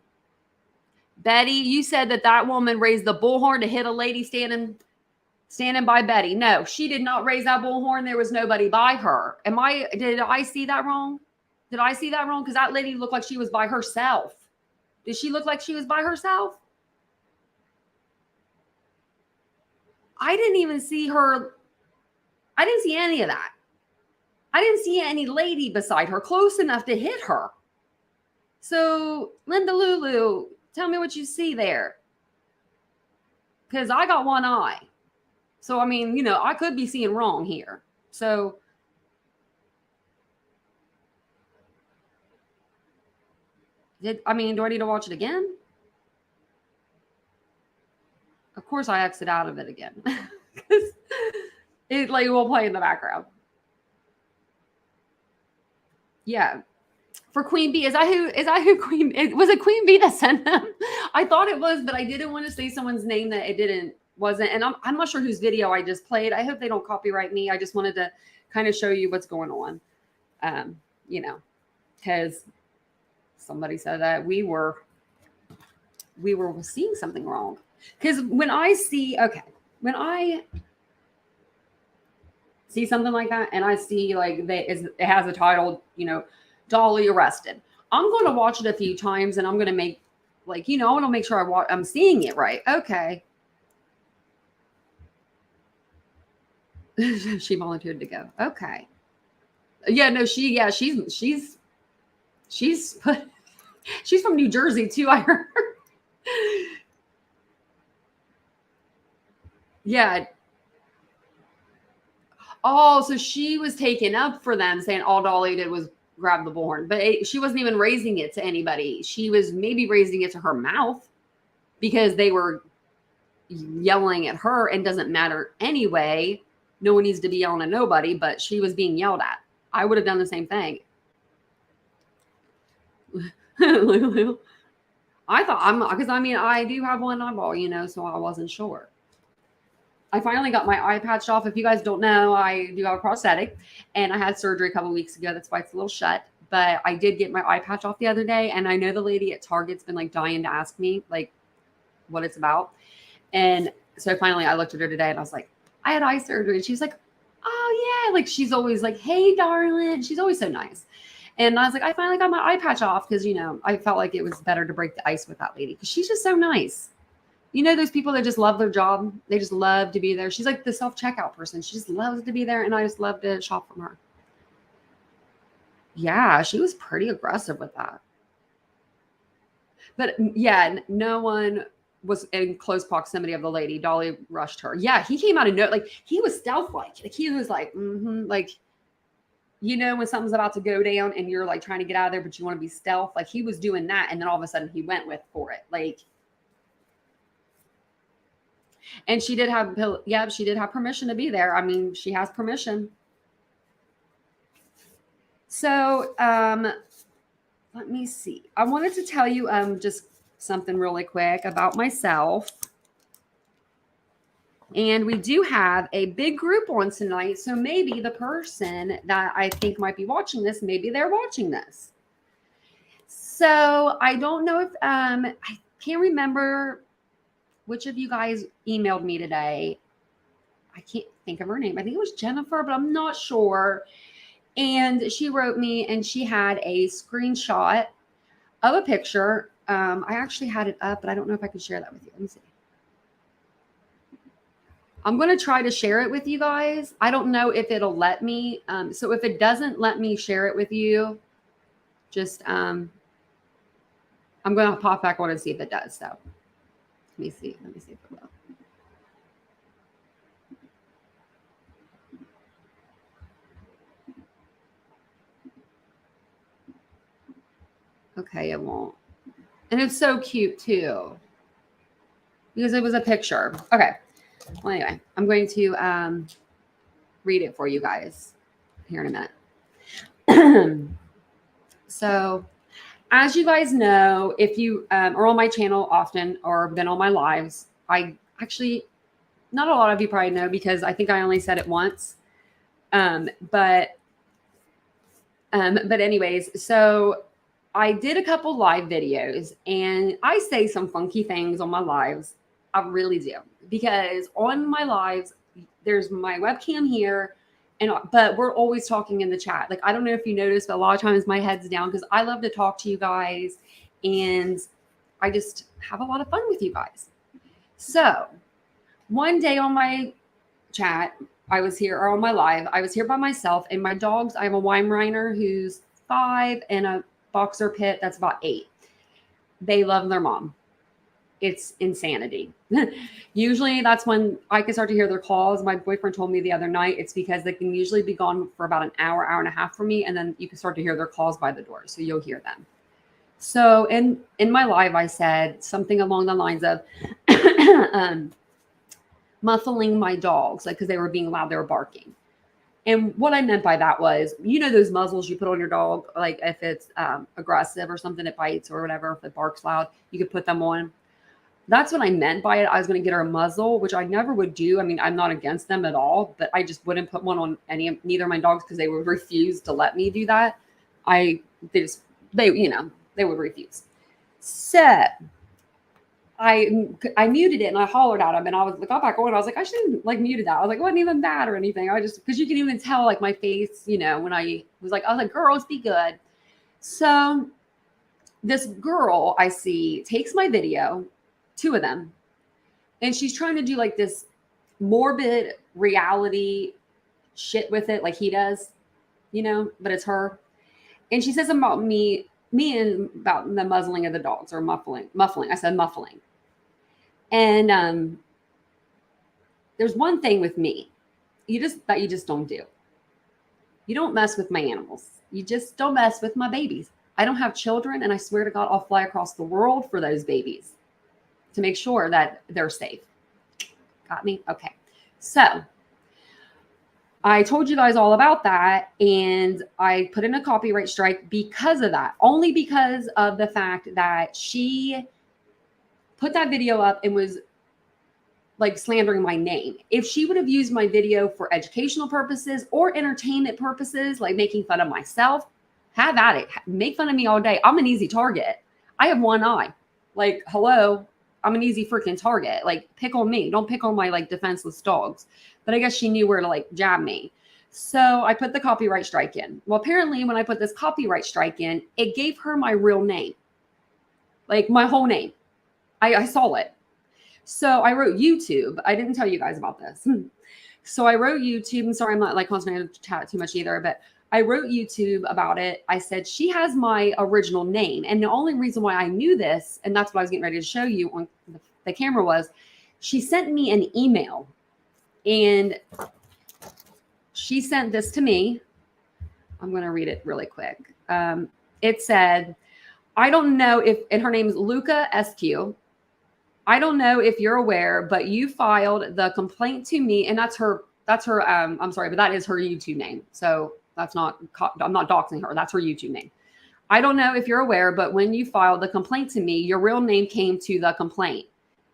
Betty, you said that woman raised the bullhorn to hit a lady standing by Betty. No, she did not raise that bullhorn. There was nobody by her. Did I see that wrong? Did I see that wrong? Because that lady looked like she was by herself. Did she look like she was by herself? I didn't even see her. I didn't see any of that. I didn't see any lady beside her close enough to hit her. So, Linda Lulu, tell me what you see there. Because I got one eye. So, I mean, I could be seeing wrong here. So, do I need to watch it again? Of course, I exit out of it again. Because it will play in the background. Yeah. For Queen Bee, is that who Queen? Was it Queen Bee that sent them? I thought it was, but I didn't want to say someone's name that it wasn't. And I'm not sure whose video I just played. I hope they don't copyright me. I just wanted to kind of show you what's going on. You know, because somebody said that we were seeing something wrong. Because when I see something like that, and I see like it has a title, you know, Dolly arrested, I'm going to watch it a few times, and I'm going to make like, you know, I want to make sure I'm seeing it right. Okay. She volunteered to go. Okay. Yeah, no, she's from New Jersey too, I heard. Yeah. Oh, so she was taken up for them saying all Dolly did was grab the bullhorn, but she wasn't even raising it to anybody. She was maybe raising it to her mouth because they were yelling at her, and doesn't matter anyway. No one needs to be yelling at nobody, but she was being yelled at. I would have done the same thing. I thought because I mean, I do have one eyeball, you know, so I wasn't sure. I finally got my eye patched off. If you guys don't know, I do have a prosthetic, and I had surgery a couple weeks ago. That's why it's a little shut. But I did get my eye patch off the other day, and I know the lady at Target's been like dying to ask me like what it's about. And so finally I looked at her today, and I was like, I had eye surgery. And she's like, oh yeah. Like she's always like, hey darling. She's always so nice. And I was like, I finally got my eye patch off because, you know, I felt like it was better to break the ice with that lady because she's just so nice. You know, those people that just love their job. They just love to be there. She's like the self-checkout person. She just loves to be there. And I just love to shop from her. Yeah, she was pretty aggressive with that. But yeah, no one was in close proximity of the lady. Dolly rushed her. Yeah, he came out of like he was stealth-like. Like he was like, like, you know, when something's about to go down and you're like trying to get out of there, but you want to be stealth. Like he was doing that. And then all of a sudden he went for it. Like, and she did have permission to be there. I mean, she has permission. So, let me see. I wanted to tell you just something really quick about myself. And we do have a big group on tonight. So maybe the person that I think might be watching this, maybe they're watching this. So I don't know if I can't remember which of you guys emailed me today. I can't think of her name. I think it was Jennifer, but I'm not sure. And she wrote me, and she had a screenshot of a picture. I actually had it up, but I don't know if I can share that with you. Let me see. I'm going to try to share it with you guys. I don't know if it'll let me. So if it doesn't let me share it with you, just I'm going to pop back on and see if it does. So let me see if it will. Okay, it won't. And it's so cute too, because it was a picture. Okay. Well, anyway, I'm going to read it for you guys here in a minute. So, as you guys know, if you are on my channel often or been on my lives, I actually, not a lot of you probably know because I think I only said it once. But anyways, so I did a couple live videos, and I say some funky things on my lives. I really do, because on my lives, there's my webcam here, but we're always talking in the chat. Like, I don't know if you noticed, but a lot of times my head's down because I love to talk to you guys, and I just have a lot of fun with you guys. So one day on my chat, I was here, or on my live, I was here by myself, and my dogs, I have a Weimaraner who's 5 and a boxer pit that's about 8. They love their mom. It's insanity. Usually that's when I can start to hear their calls. My boyfriend told me the other night it's because they can usually be gone for about an hour, hour and a half from me, and then you can start to hear their calls by the door. So you'll hear them. So in my live, I said something along the lines of muffling my dogs, like because they were being loud, they were barking. And what I meant by that was, you know, those muzzles you put on your dog, like if it's aggressive or something, it bites or whatever, if it barks loud, you could put them on. That's what I meant by it. I was going to get her a muzzle, which I never would do. I mean, I'm not against them at all, but I just wouldn't put one on neither of my dogs because they would refuse to let me do that. They would refuse. So I muted it and I hollered at him and I got back on. I was like, I shouldn't like muted that. I was like, it wasn't even bad or anything. I just, because you can even tell like my face, when I was like, girls, be good. So this girl I see takes my video, 2 of them, and she's trying to do like this morbid reality shit with it, like he does, but it's her. And she says about me and about the muzzling of the dogs or muffling. I said muffling. And there's one thing with me, you just don't do. You don't mess with my animals. You just don't mess with my babies. I don't have children, and I swear to God, I'll fly across the world for those babies to make sure that they're safe. Got me? Okay. So I told you guys all about that, and I put in a copyright strike because of that. Only because of the fact that she put that video up and was like slandering my name. If she would have used my video for educational purposes or entertainment purposes, like making fun of myself, have at it. Make fun of me all day. I'm an easy target. I have one eye. Like, hello, I'm an easy freaking target. Like, pick on me. Don't pick on my like defenseless dogs. But I guess she knew where to like jab me. So I put the copyright strike in. Well, apparently when I put this copyright strike in, it gave her my real name. Like my whole name. I saw it. So I wrote YouTube. I didn't tell you guys about this. So I wrote YouTube. I'm sorry, I'm not like concentrating on the chat too much either, but I wrote YouTube about it. I said, she has my original name. And the only reason why I knew this, and that's what I was getting ready to show you on the camera, was she sent me an email. And she sent this to me. I'm going to read it really quick. It said, I don't know if, and her name is Luca SQ. I don't know if you're aware, but you filed the complaint to me, and that's her, I'm sorry, but that is her YouTube name. So I'm not doxing her. That's her YouTube name. I don't know if you're aware, but when you filed the complaint to me, your real name came to the complaint.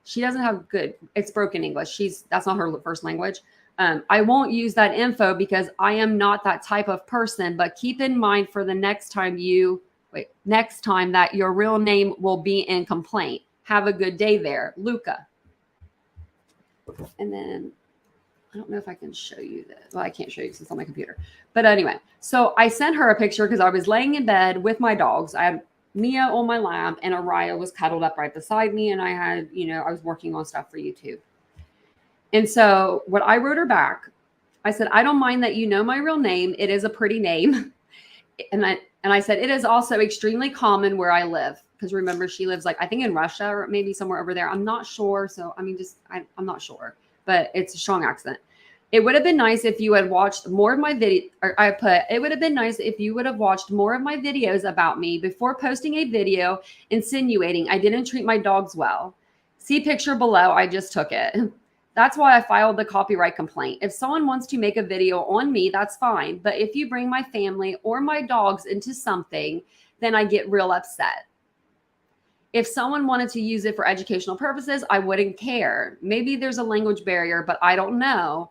She doesn't have it's broken English. That's not her first language. I won't use that info because I am not that type of person, but keep in mind for the next time that your real name will be in complaint. Have a good day there, Luca. And then I don't know if I can show you this. Well, I can't show you because it's on my computer. But anyway, so I sent her a picture because I was laying in bed with my dogs. I had Mia on my lap and Araya was cuddled up right beside me. And I had, I was working on stuff for YouTube. And so what I wrote her back, I said, I don't mind that you know my real name. It is a pretty name. And I said, it is also extremely common where I live. Because remember, she lives like, I think in Russia or maybe somewhere over there. I'm not sure. So, I mean, I'm not sure. But it's a strong accent. It would have been nice if you had watched more of my video. It would have been nice if you would have watched more of my videos about me before posting a video insinuating I didn't treat my dogs well. See picture below. I just took it. That's why I filed the copyright complaint. If someone wants to make a video on me, that's fine. But if you bring my family or my dogs into something, then I get real upset. If someone wanted to use it for educational purposes, I wouldn't care. Maybe there's a language barrier, but I don't know.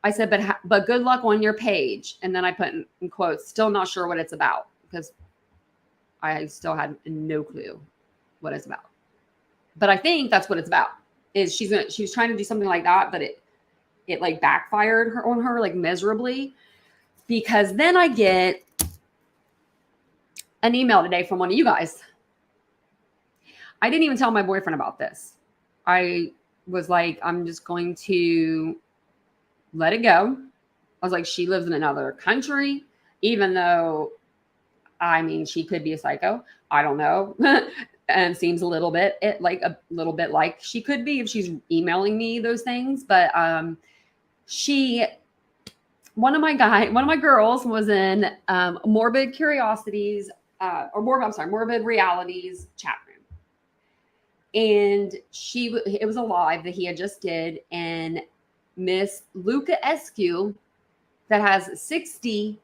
I said, but good luck on your page. And then I put in quotes, still not sure what it's about because I still had no clue what it's about. But I think that's what it's about. Is she was trying to do something like that, but it like backfired on her like miserably, because then I get an email today from one of you guys. I didn't even tell my boyfriend about this. I was like, I'm just going to let it go. I was like, she lives in another country, even though, I mean, she could be a psycho. I don't know. And seems a little bit like she could be if she's emailing me those things. But one of my girls was in Morbid Curiosities Morbid Realities chat room. And it was a live that he had just did, and Miss Luca SQ that has 60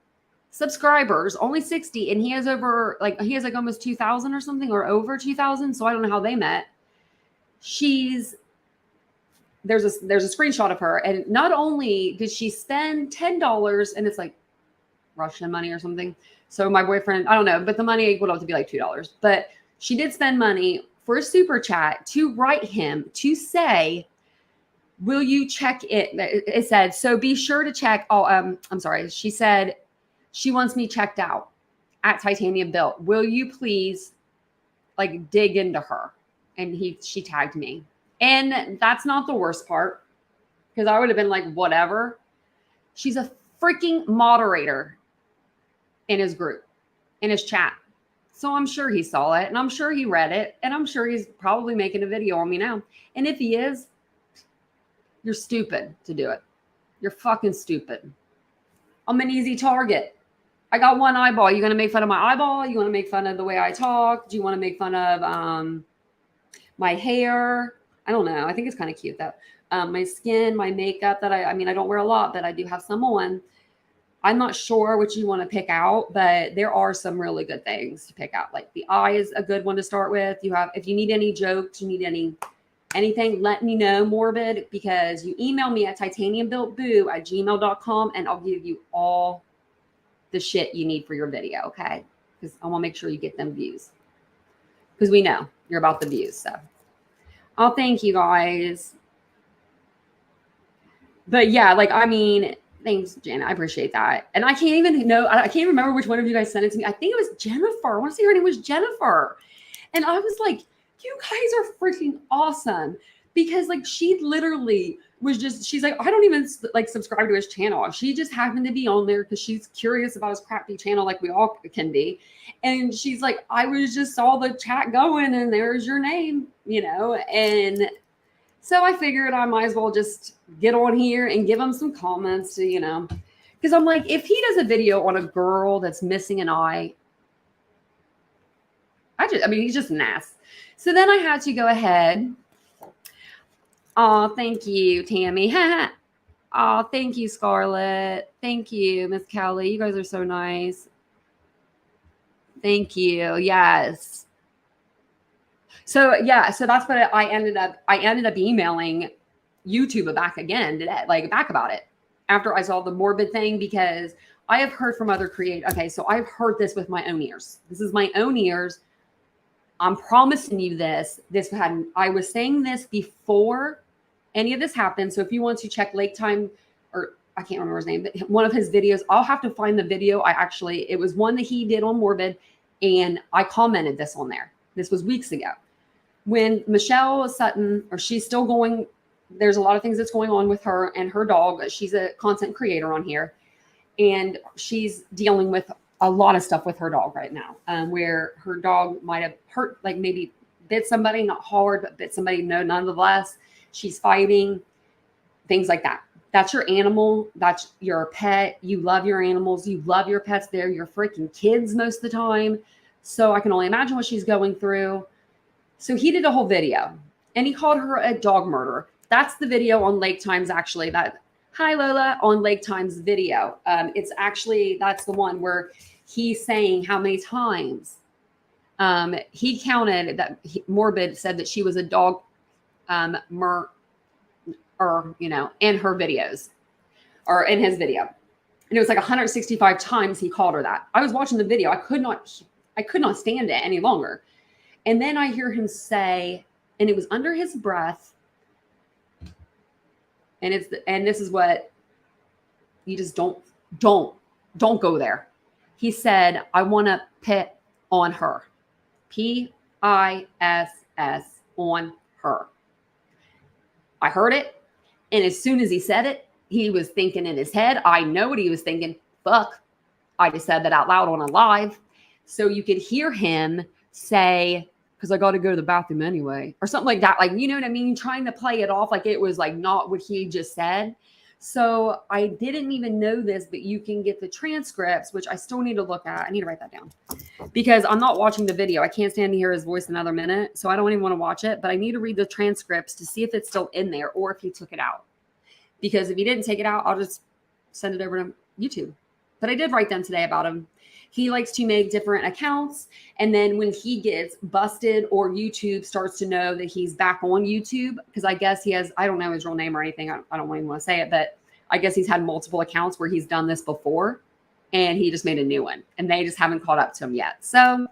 subscribers, only 60, and he has almost 2,000 or something, or over 2,000. So I don't know how they met. there's a screenshot of her, and not only did she spend $10, and it's like Russian money or something. So my boyfriend, I don't know, but the money would have to be like $2. But she did spend money for a super chat to write him to say, will you check it? It said, so be sure to check. Oh, I'm sorry. She said she wants me checked out at Titanium Built. Will you please like dig into her? And she tagged me. And that's not the worst part, because I would have been like, whatever. She's a freaking moderator in his group, in his chat. So I'm sure he saw it, and I'm sure he read it, and I'm sure he's probably making a video on me now. And if he is, you're stupid to do it. You're fucking stupid. I'm an easy target. I got one eyeball. You going to make fun of my eyeball? You want to make fun of the way I talk? Do you want to make fun of my hair? I don't know. I think it's kind of cute though. My skin, my makeup that I don't wear a lot, but I do have some on. I'm not sure what you want to pick out, but there are some really good things to pick out. Like the eye is a good one to start with. If you need any jokes, you need anything, let me know, Morbid, because you email me at titaniumbuiltboo@gmail.com, and I'll give you all the shit you need for your video, okay? Because I want to make sure you get them views. Because we know you're about the views, so. Oh, thank you guys. But yeah, thanks, Jen. I appreciate that. And I can't remember which one of you guys sent it to me. I think it was Jennifer. I want to say her name was Jennifer. And I was like, you guys are freaking awesome. Because like she literally she's like, I don't even like subscribe to his channel. She just happened to be on there because she's curious about his crappy channel like we all can be. And she's like, I just saw the chat going and there's your name, and so I figured I might as well just get on here and give him some comments to, because I'm like, if he does a video on a girl that's missing an eye, he's just an ass. So then I had to go ahead. Oh, thank you, Tammy. Oh, thank you, Scarlett. Thank you, Miss Kelly. You guys are so nice. Thank you. Yes. So that's what I ended up emailing YouTube back again today, back about it after I saw the Morbid thing, because I have heard from other creators. Okay, so I've heard this with my own ears. This is my own ears. I'm promising you this. I was saying this before any of this happened. So if you want to check Lake Time, or I can't remember his name, but one of his videos, I'll have to find the video. It was one that he did on Morbid, and I commented this on there. This was weeks ago. When Michelle Sutton, or she's still going, there's a lot of things that's going on with her and her dog. She's a content creator on here, and she's dealing with a lot of stuff with her dog right now, where her dog might have hurt, like maybe bit somebody, not hard, but bit somebody, no, nonetheless. She's fighting, things like that. That's your animal. That's your pet. You love your animals. You love your pets. They're your freaking kids most of the time. So I can only imagine what she's going through. So he did a whole video, and he called her a dog murderer. That's the video on Lake Times, actually. Hi, Lola, on Lake Times video. That's the one where he's saying how many times he counted that Morbid said that she was a dog in her videos, or in his video. And it was like 165 times he called her that. I was watching the video. I could not stand it any longer. And then I hear him say, and it was under his breath, and this is what you just don't go there. He said, I want to pit on her. PISS on her. I heard it. And as soon as he said it, he was thinking in his head, I know what he was thinking. Fuck. I just said that out loud on a live. So you could hear him say, because I got to go to the bathroom anyway, or something like that. Like, you know what I mean? Trying to play it off like it was like not what he just said. So I didn't even know this, but you can get the transcripts, which I still need to look at. I need to write that down because I'm not watching the video. I can't stand to hear his voice another minute. So I don't even want to watch it, but I need to read the transcripts to see if it's still in there or if he took it out. Because if he didn't take it out, I'll just send it over to YouTube. But I did write them today about him. he likes to make different accounts. And then when he gets busted or YouTube starts to know that he's back on YouTube, because I guess he has, I don't know his real name or anything. I don't even want to say it, but I guess he's had multiple accounts where he's done this before and he just made a new one and they just haven't caught up to him yet. So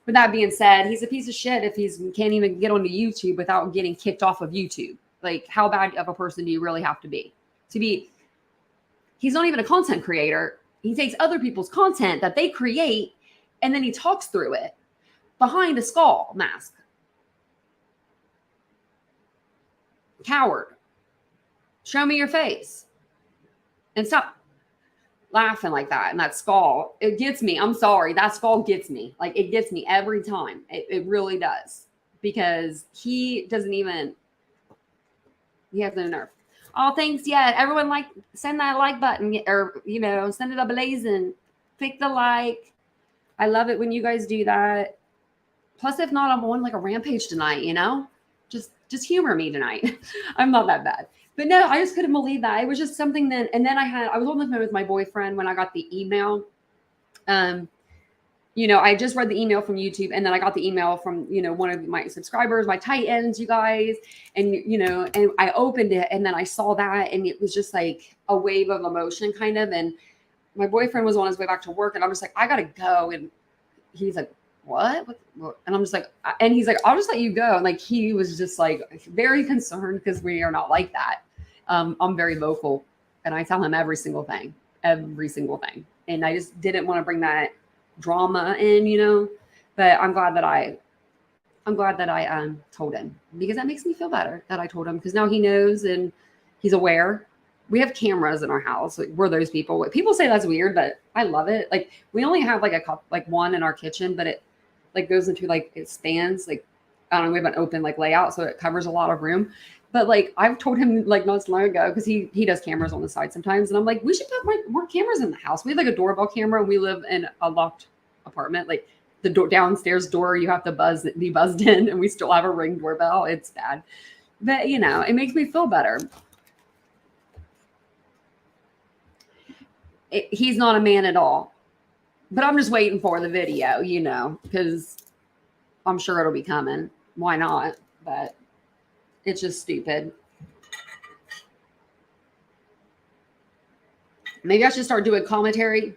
with that being said, he's a piece of shit if he's can't even get onto YouTube without getting kicked off of YouTube. Like, how bad of a person do you really have to be? He's not even a content creator. He takes other people's content that they create and then he talks through it behind a skull mask. Coward. Show me your face. And stop laughing like that. And that skull, it gets me. I'm sorry. That skull gets me. Like, it gets me every time. It really does. Because he doesn't even, he has no nerve. Oh, thanks. Yeah. Everyone send that like button or, send it a blazing. Click the like. I love it when you guys do that. Plus, if not, I'm on like a rampage tonight, just humor me tonight. I'm not that bad. But no, I just couldn't believe that. It was just something that, and then I was on the phone with my boyfriend when I got the email. I just read the email from YouTube and then I got the email from, one of my subscribers, my Titans, you guys. And, and I opened it and then I saw that and it was just like a wave of emotion kind of. And my boyfriend was on his way back to work and I'm just like, I got to go. And he's like, what? And I'm just like, and he's like, I'll just let you go. And like, he was just like very concerned because we are not like that. I'm very vocal and I tell him every single thing. And I just didn't want to bring that drama in, but I'm glad that I told him because that makes me feel better that I told him because now he knows and he's aware. We have cameras in our house. Like, we're those people. People say that's weird, but I love it. Like, we only have like one in our kitchen, but it like goes into it spans like, I don't know, we have an open layout. So it covers a lot of room. But I've told him not so long ago, because he does cameras on the side sometimes. And I'm like, we should put more cameras in the house. We have a doorbell camera and we live in a locked apartment. Like the downstairs door, you have to be buzzed in and we still have a Ring doorbell. It's bad. But it makes me feel better. He's not a man at all. But I'm just waiting for the video, because I'm sure it'll be coming. Why not? But it's just stupid. Maybe I should start doing commentary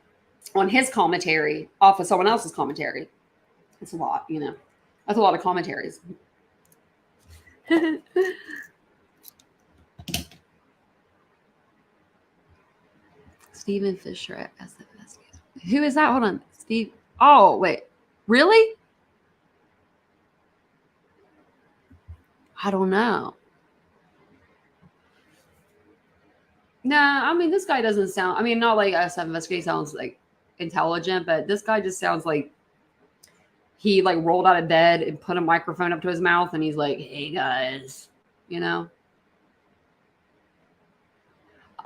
on his commentary off of someone else's commentary. It's a lot, That's a lot of commentaries. Stephen Fisher as the investigator. Who is that? Hold on. Steve. Oh, wait. Really? I don't know. Nah, I mean, this guy doesn't sound, not like SF Investigation sounds intelligent, but this guy just sounds like he rolled out of bed and put a microphone up to his mouth and he's like, hey guys,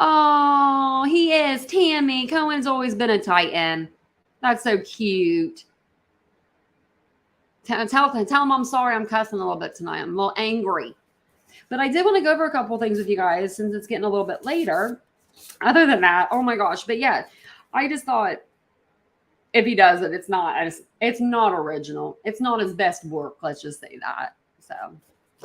Oh, he is. Tammy. Cohen's always been a Titan. That's so cute. Tell him I'm sorry I'm cussing a little bit tonight. I'm a little angry. But I did want to go over a couple things with you guys since it's getting a little bit later. Other than that, oh my gosh. But yeah, I just thought if he does it, it's not original. It's not his best work. Let's just say that. So,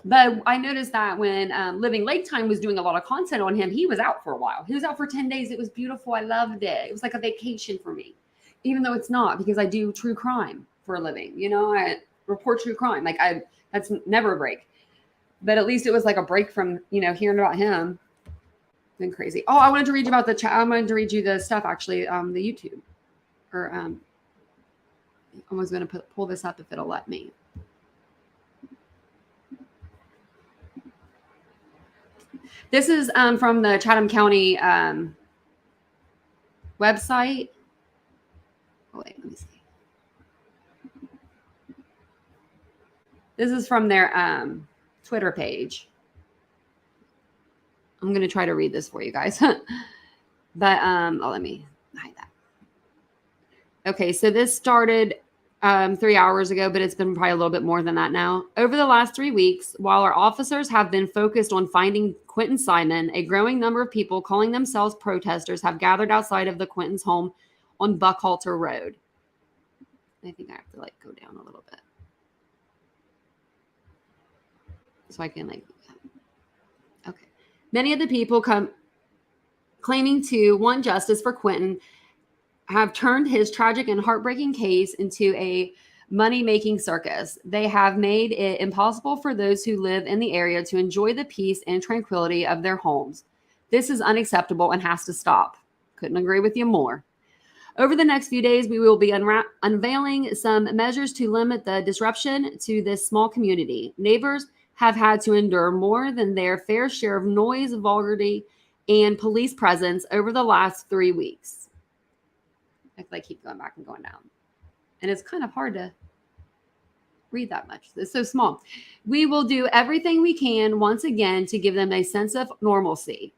but I noticed that when Living Lake Time was doing a lot of content on him, he was out for a while. He was out for 10 days. It was beautiful. I loved it. It was like a vacation for me, even though it's not, because I do true crime for a living. I report true crime. That's never a break. But at least it was like a break from, hearing about him. Been crazy. Oh, I wanted to read you about the chat. I wanted to read you the stuff, actually, the YouTube. Or I was going to pull this up if it'll let me. This is from the Chatham County website. Oh, wait, let me see. This is from their Twitter page. I'm going to try to read this for you guys. But let me hide that. Okay, so this started 3 hours ago, but it's been probably a little bit more than that now. Over the last 3 weeks, while our officers have been focused on finding Quinton Simon, a growing number of people calling themselves protesters have gathered outside of the Quinton's home on Buckhalter Road. I think I have to like go down a little bit. So I can like, okay. Many of the people claiming to want justice for Quinton have turned his tragic and heartbreaking case into a money-making circus. They have made it impossible for those who live in the area to enjoy the peace and tranquility of their homes. This is unacceptable and has to stop. Couldn't agree with you more. Over the next few days, we will be unveiling some measures to limit the disruption to this small community. Neighbors have had to endure more than their fair share of noise, vulgarity, and police presence over the last 3 weeks. I feel like I keep going back and going down. And it's kind of hard to read that much. It's so small. We will do everything we can once again to give them a sense of normalcy.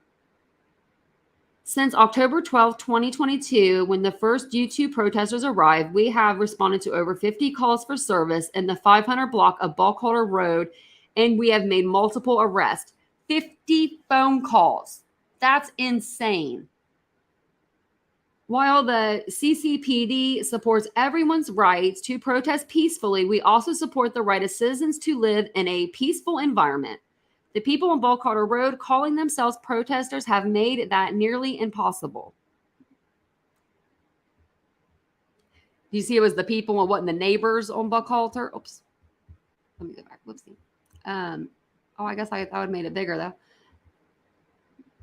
Since October 12, 2022, when the first U2 protesters arrived, we have responded to over 50 calls for service in the 500 block of Bullhorn Road, and we have made multiple arrests. 50 phone calls. That's insane. While the CCPD supports everyone's rights to protest peacefully, we also support the right of citizens to live in a peaceful environment. The people on Bullhorn Road calling themselves protesters have made that nearly impossible. Do you see it was the people and what the neighbors on Bullhorn? Oops. Let me go back. Whoopsie. Oh, I guess I would have made it bigger though.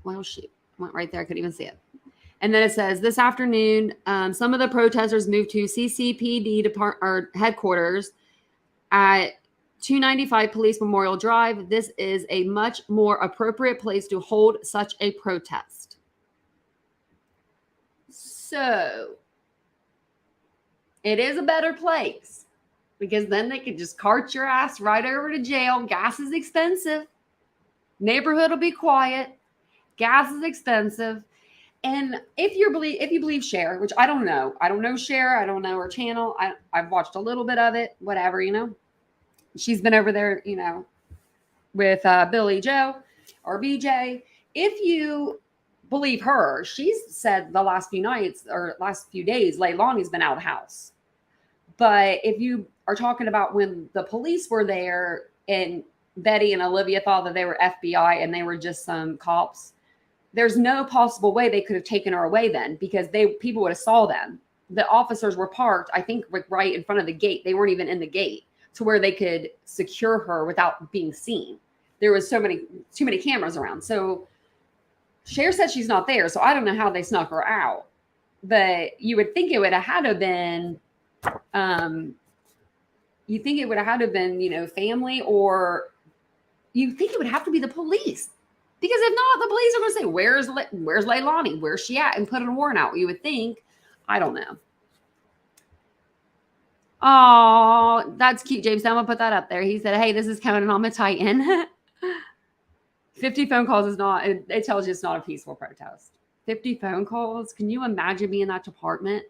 Well, shoot. Went right there. I couldn't even see it. And then it says, this afternoon, some of the protesters moved to CCPD headquarters at 295 Police Memorial Drive. This is a much more appropriate place to hold such a protest. So, it is a better place because then they could just cart your ass right over to jail. Gas is expensive. Neighborhood will be quiet. Gas is expensive. And if you believe Cher, which I don't know Cher, I don't know her channel. I've watched a little bit of it, whatever, She's been over there, with Billy Joe or BJ. If you believe her, she's said the last few nights or last few days, Leilani's been out of the house. But if you are talking about when the police were there and Betty and Olivia thought that they were FBI and they were just some cops, there's no possible way they could have taken her away then because people would have saw them. The officers were parked, I think, right in front of the gate. They weren't even in the gate to where they could secure her without being seen. There was too many cameras around. So Cher said she's not there. So I don't know how they snuck her out. But you would think it would have had to have been, family, or you think it would have to be the police. Because if not, the police are going to say, where's Leilani? Where's she at? And put a warrant out. You would think. I don't know. Oh, that's cute, James. I'm going to put that up there. He said, hey, this is Conan on the Titan. 50 phone calls is not, it tells you it's not a peaceful protest. 50 phone calls. Can you imagine being in that department?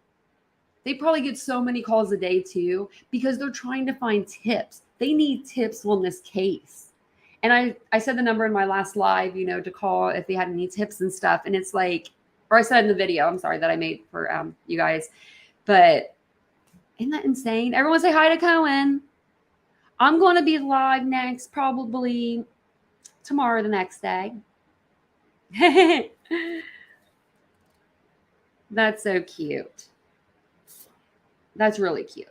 They probably get so many calls a day too because they're trying to find tips. They need tips on this case. And I said the number in my last live, to call if they had any tips and stuff. And it's like, or I said in the video, I'm sorry, that I made for you guys. But isn't that insane? Everyone say hi to Cohen. I'm going to be live next, probably tomorrow, the next day. That's so cute. That's really cute.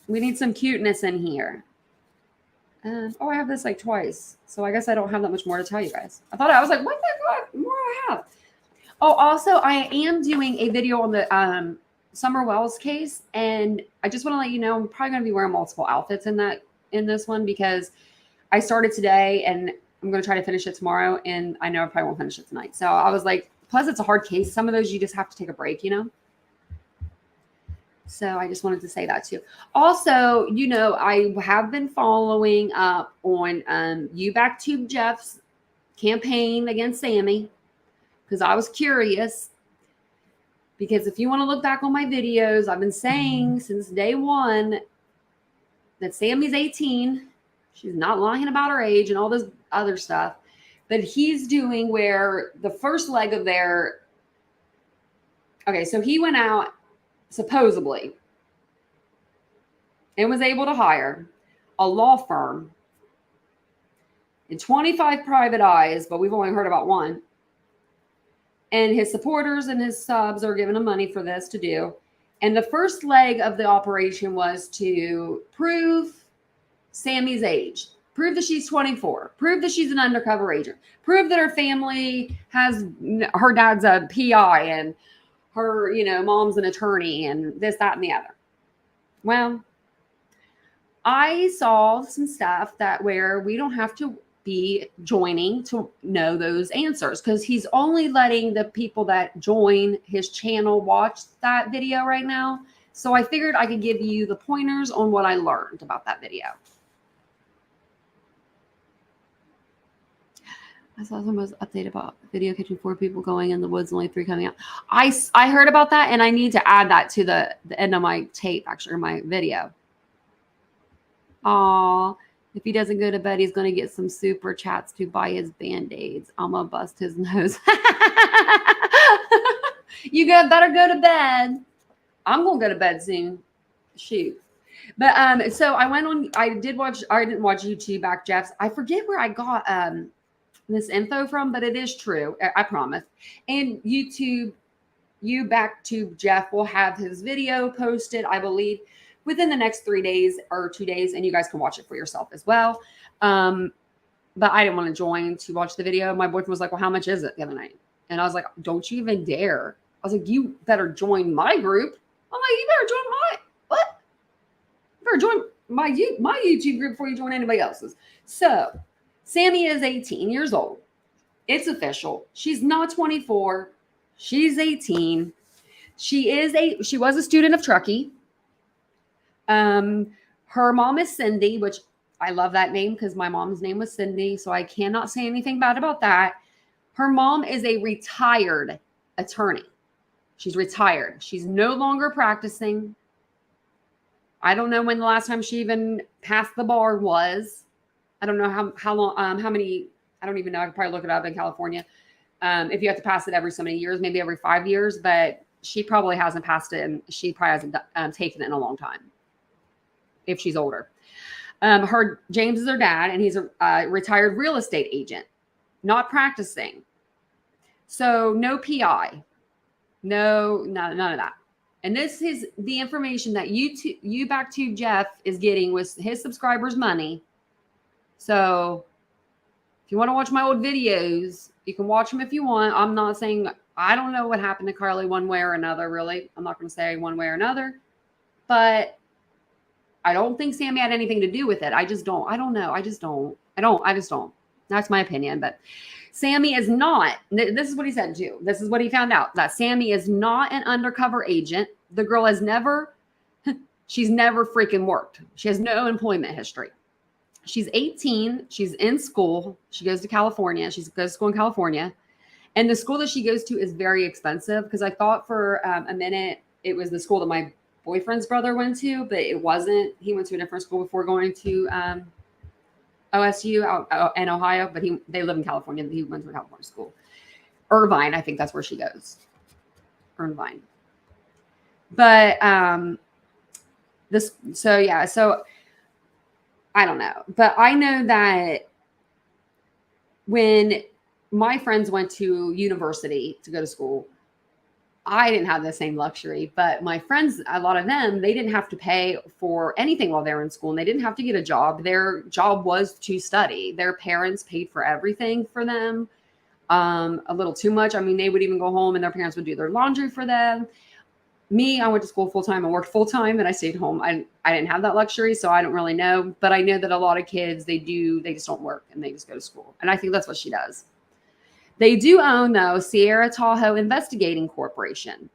We need some cuteness in here. I have this like twice. So I guess I don't have that much more to tell you guys. I was like, what the fuck more I have? Oh, also, I am doing a video on the Summer Wells case. And I just want to let you know, I'm probably going to be wearing multiple outfits in this one because I started today and I'm going to try to finish it tomorrow. And I know I probably won't finish it tonight. So I was like, plus it's a hard case. Some of those you just have to take a break, So I just wanted to say that too. Also, I have been following up on You Back Tube Jeff's campaign against Sammy because I was curious. Because if you want to look back on my videos, I've been saying since day one that Sammy's 18. She's not lying about her age and all this other stuff. But he's doing where the first leg of their... Okay, so he went out supposedly and was able to hire a law firm and 25 private eyes, but we've only heard about one. And his supporters and his subs are giving him money for this to do. And the first leg of the operation was to prove Sammy's age, prove that she's 24, prove that she's an undercover agent, prove that her family has, her dad's a PI and her, mom's an attorney and this, that, and the other. Well, I saw some stuff where we don't have to be joining to know those answers, because he's only letting the people that join his channel watch that video right now. So I figured I could give you the pointers on what I learned about that video. I saw someone's update about video catching 4 people going in the woods, only 3 coming out. I heard about that, and I need to add that to the end of my tape, actually, or my video. Aw, if he doesn't go to bed, he's going to get some super chats to buy his Band-Aids. I'm going to bust his nose. You better go to bed. I'm going to go to bed soon. Shoot. But so I didn't watch YouTube back Jeff's. I forget where I got this info from, but it is true. I promise. And YouTube, BackTube Jeff will have his video posted, I believe, within the next 3 days or 2 days, and you guys can watch it for yourself as well. But I didn't want to join to watch the video. My boyfriend was like, well, how much is it the other night? And I was like, don't you even dare. I was like, you better join my group. I'm like, you better join what? You better join my YouTube group before you join anybody else's. So Sammy is 18 years old. It's official. She's not 24. She's 18. She was a student of Truckee. Her mom is Cindy, which I love that name because my mom's name was Cindy. So I cannot say anything bad about that. Her mom is a retired attorney. She's retired. She's no longer practicing. I don't know when the last time she even passed the bar was. I don't know how long, how many, I don't even know. I could probably look it up in California. If you have to pass it every so many years, maybe every 5 years, but she probably hasn't passed it, and she probably hasn't taken it in a long time if she's older. James is her dad, and he's a retired real estate agent, not practicing. So no PI, none of that. And this is the information that you BackTube Jeff is getting with his subscribers' money. So if you want to watch my old videos, you can watch them if you want. I'm not saying, I don't know what happened to Carly one way or another, really. I'm not going to say one way or another, but I don't think Sammy had anything to do with it. I just don't know. I just don't. That's my opinion. But Sammy is not, this is what he said too. This is what he found out, that Sammy is not an undercover agent. The girl she's never freaking worked. She has no employment history. She's 18. She's in school. She goes to California. She goes to school in California. And the school that she goes to is very expensive, because I thought for a minute it was the school that my boyfriend's brother went to, but it wasn't. He went to a different school before going to OSU out in Ohio, but they live in California. He went to a California school. Irvine, I think that's where she goes. Irvine. But so I don't know. But I know that when my friends went to university to go to school, I didn't have the same luxury, but my friends, a lot of them, they didn't have to pay for anything while they were in school, and they didn't have to get a job. Their job was to study. Their parents paid for everything for them, a little too much. I mean, they would even go home and their parents would do their laundry for them. Me, I went to school full-time and worked full-time, and I stayed home. I didn't have that luxury, so I don't really know, but I know that a lot of kids, they just don't work and they just go to school. And I think that's what she does. They do own, though, Sierra Tahoe Investigating Corporation.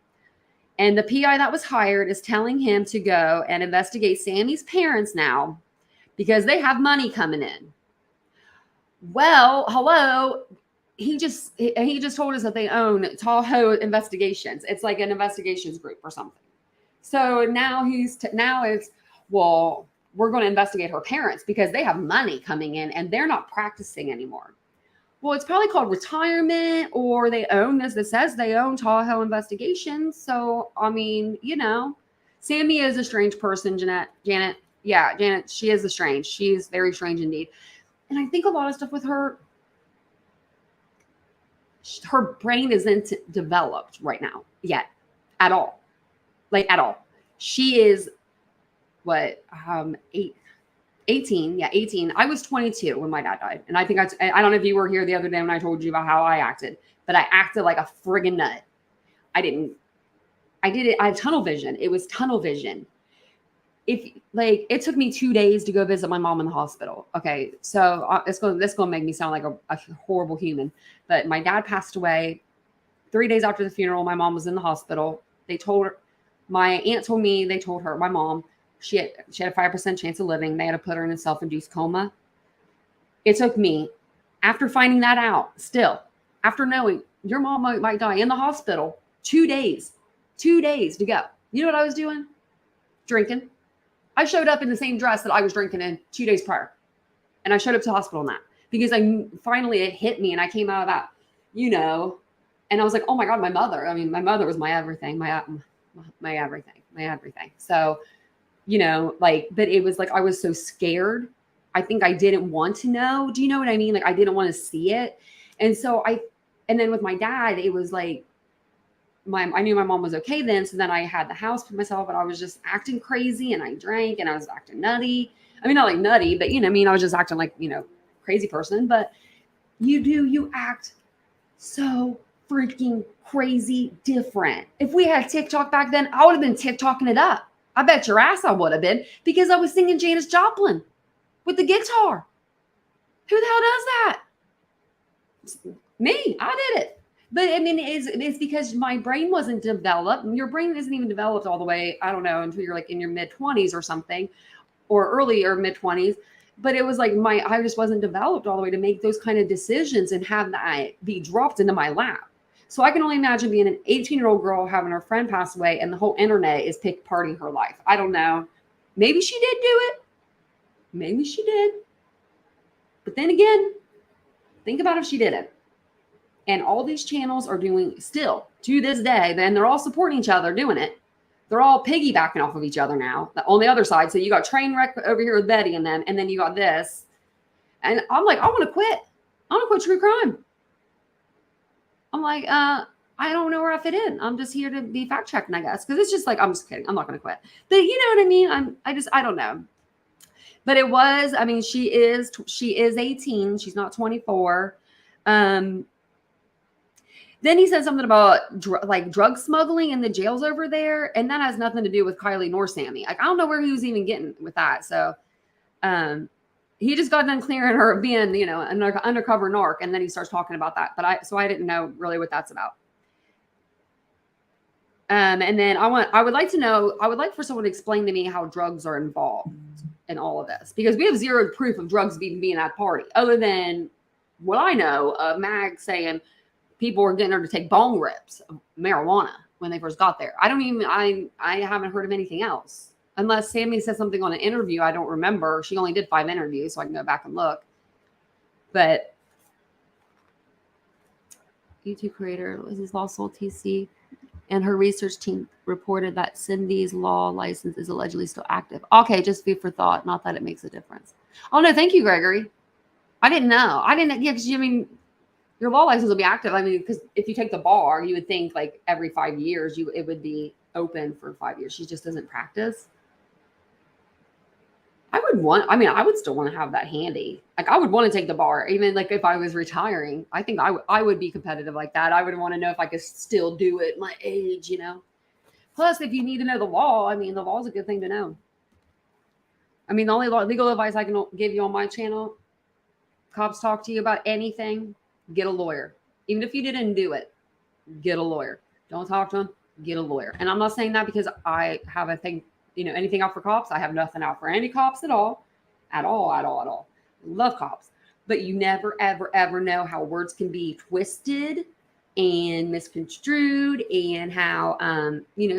And the PI that was hired is telling him to go and investigate Sammy's parents now because they have money coming in. Well, hello. He just told us that they own Tahoe Investigations. It's like an investigations group or something. So now we're going to investigate her parents because they have money coming in and they're not practicing anymore. Well, it's probably called retirement, or they own this. It says they own Tahoe Investigations. So, I mean, Sammy is a strange person, Janet. Yeah, Janet, she is strange. She's very strange indeed. And I think a lot of stuff with her, her brain isn't developed right now yet at all. Like at all. She is what, 18. Yeah, 18. I was 22 when my dad died. And I think I don't know if you were here the other day when I told you about how I acted, but I acted like a friggin' nut. I did it. I had tunnel vision. It was tunnel vision. It took me 2 days to go visit my mom in the hospital. Okay. So this going to make me sound like a horrible human, but my dad passed away 3 days after the funeral. My mom was in the hospital. They told her, my aunt told me, they told her, my mom, she had a 5% chance of living. They had to put her in a self-induced coma. It took me, after finding that out, still, after knowing your mom might die in the hospital, 2 days to go. You know what I was doing? Drinking. I showed up in the same dress that I was drinking in 2 days prior. And I showed up to the hospital in that because finally it hit me and I came out of that, and I was like, oh my God, my mother. I mean, my mother was my everything, my everything. So, but it was like, I was so scared. I think I didn't want to know. Do you know what I mean? Like I didn't want to see it. And so and then with my dad, it was like, I knew my mom was okay then. So then I had the house for myself, but I was just acting crazy and I drank and I was acting nutty. I mean, not like nutty, but I was just acting like, crazy person. But you act so freaking crazy different. If we had TikTok back then, I would have been TikToking it up. I bet your ass I would have been because I was singing Janis Joplin with the guitar. Who the hell does that? Me. I did it. But I mean, it's because my brain wasn't developed. Your brain isn't even developed all the way, I don't know, until you're like in your mid-20s or something, or early or mid-20s. But it was like I just wasn't developed all the way to make those kind of decisions and have that be dropped into my lap. So I can only imagine being an 18-year-old girl having her friend pass away and the whole internet is partying her life. I don't know. Maybe she did do it. Maybe she did. But then again, think about if she didn't. And all these channels are doing still to this day, then they're all supporting each other doing it. They're all piggybacking off of each other now on the other side. So you got Trainwreck over here with Betty and them, and then you got this. And I'm like, I want to quit. I want to quit true crime. I'm like, I don't know where I fit in. I'm just here to be fact checking, I guess. Because it's just like, I'm just kidding. I'm not going to quit. But you know what I mean? I don't know. But it was, I mean, she is 18. She's not 24. Then he said something about drug smuggling in the jails over there. And that has nothing to do with Kylie nor Sammy. Like, I don't know where he was even getting with that. So he just got done clearing her of being, an undercover narc. And then he starts talking about that. But I didn't know really what that's about. And then I would like for someone to explain to me how drugs are involved in all of this. Because we have zero proof of drugs even being at the party. Other than what I know of Mag saying, people were getting her to take bong rips of marijuana when they first got there. I haven't heard of anything else. Unless Sammy said something on an interview. I don't remember. She only did 5 interviews, so I can go back and look. But YouTube creator, was his Law Soul TC, and her research team reported that Cindy's law license is allegedly still active. Okay, just food for thought. Not that it makes a difference. Oh, no, thank you, Gregory. I didn't know. Because your law license will be active. I mean, because if you take the bar, you would think like every 5 years it would be open for 5 years. She just doesn't practice. I would still want to have that handy. Like I would want to take the bar, even like if I was retiring. I think I would be competitive like that. I would want to know if I could still do it my age, Plus, if you need to know the law, I mean, the law is a good thing to know. I mean, the only legal advice I can give you on my channel, cops talk to you about anything, get a lawyer. Even if you didn't do it, get a lawyer. Don't talk to them, get a lawyer. And I'm not saying that because I have a thing, anything out for cops. I have nothing out for any cops at all. Love cops. But you never, ever, ever know how words can be twisted and misconstrued and how,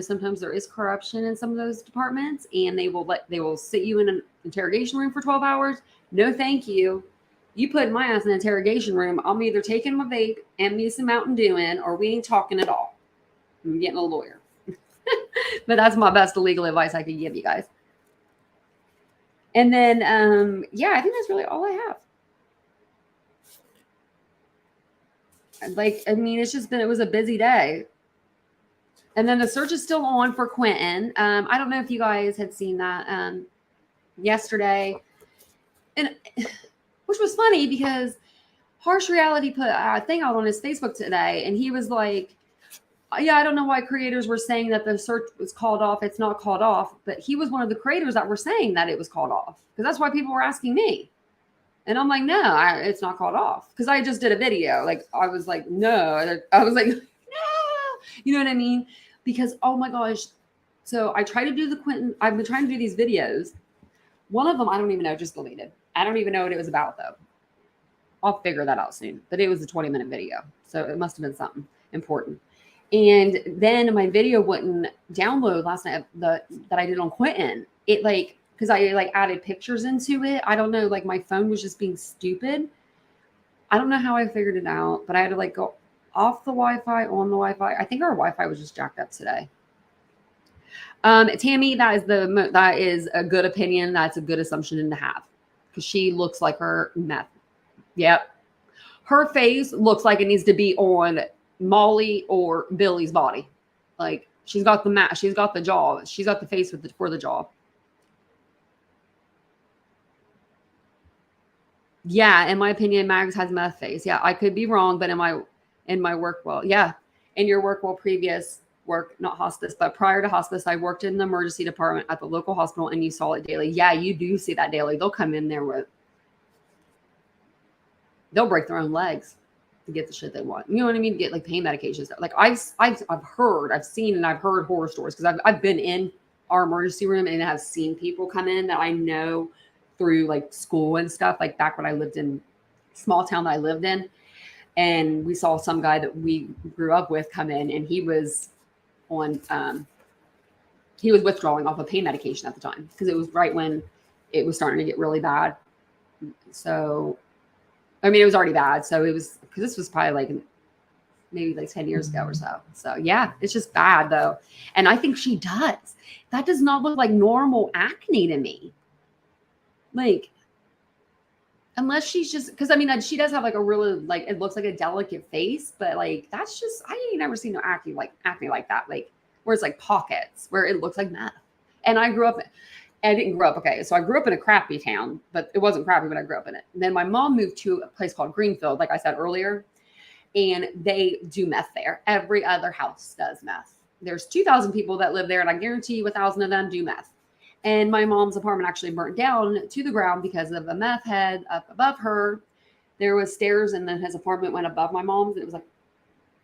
sometimes there is corruption in some of those departments and they will sit you in an interrogation room for 12 hours. No, thank you. You put my ass in an interrogation room, I'm either taking my vape and me some Mountain Dew in, or we ain't talking at all. I'm getting a lawyer. But that's my best legal advice I can give you guys. And then, yeah, I think that's really all I have. Like, I mean, it's just been, it was a busy day. And then the search is still on for Quinton. I don't know if you guys had seen that yesterday. And which was funny because Harsh Reality put a thing out on his Facebook today. And he was like, yeah, I don't know why creators were saying that the search was called off. It's not called off. But he was one of the creators that were saying that it was called off. Because that's why people were asking me. And I'm like, no, it's not called off. Because I just did a video. Like, I was like, no. I was like, no. You know what I mean? Because, oh my gosh. So I try to do the Quinton. I've been trying to do these videos. One of them, I don't even know, just deleted. I don't even know what it was about, though. I'll figure that out soon. But it was a 20-minute video. So it must have been something important. And then my video wouldn't download last night that I did on Quinton. It like, because I like added pictures into it. I don't know, like my phone was just being stupid. I don't know how I figured it out, but I had to like go off the Wi-Fi, on the Wi-Fi. I think our Wi-Fi was just jacked up today. Tammy, that is a good opinion. That's a good assumption to have because she looks like her meth. Yep. Her face looks like it needs to be on Molly or Billy's body. Like she's got the mat, she's got the jaw, she's got the face for the jaw. Yeah, in my opinion, Mags has meth face. Yeah, I could be wrong, but in my work well, yeah, in your work well, previous work, not hospice, but prior to hospice, I worked in the emergency department at the local hospital, and you saw it daily. Yeah, you do see that daily. They'll come in there they'll break their own legs to get the shit they want. You know what I mean? To get like pain medications. Like I've seen, and I've heard horror stories because I've been in our emergency room and have seen people come in that I know through like school and stuff. Like back when I lived in small town that I lived in, and we saw some guy that we grew up with come in, and he was on he was withdrawing off of pain medication at the time because it was right when it was starting to get really bad. So I mean, it was already bad. So it was, because this was probably like maybe like 10 years ago or so. So yeah, it's just bad though. And I think she does. That does not look like normal acne to me. Like, unless she's just, because I mean, she does have like a really, like, it looks like a delicate face, but like, that's just, I ain't never seen no acne like that. Like, where it's like pockets, where it looks like meth. And I didn't grow up. Okay. So I grew up in a crappy town, but it wasn't crappy when I grew up in it. And then my mom moved to a place called Greenfield, like I said earlier, and they do meth there. Every other house does meth. There's 2,000 people that live there, and I guarantee you 1,000 of them do meth. And my mom's apartment actually burnt down to the ground because of a meth head up above her. There was stairs, and then his apartment went above my mom's. And it was like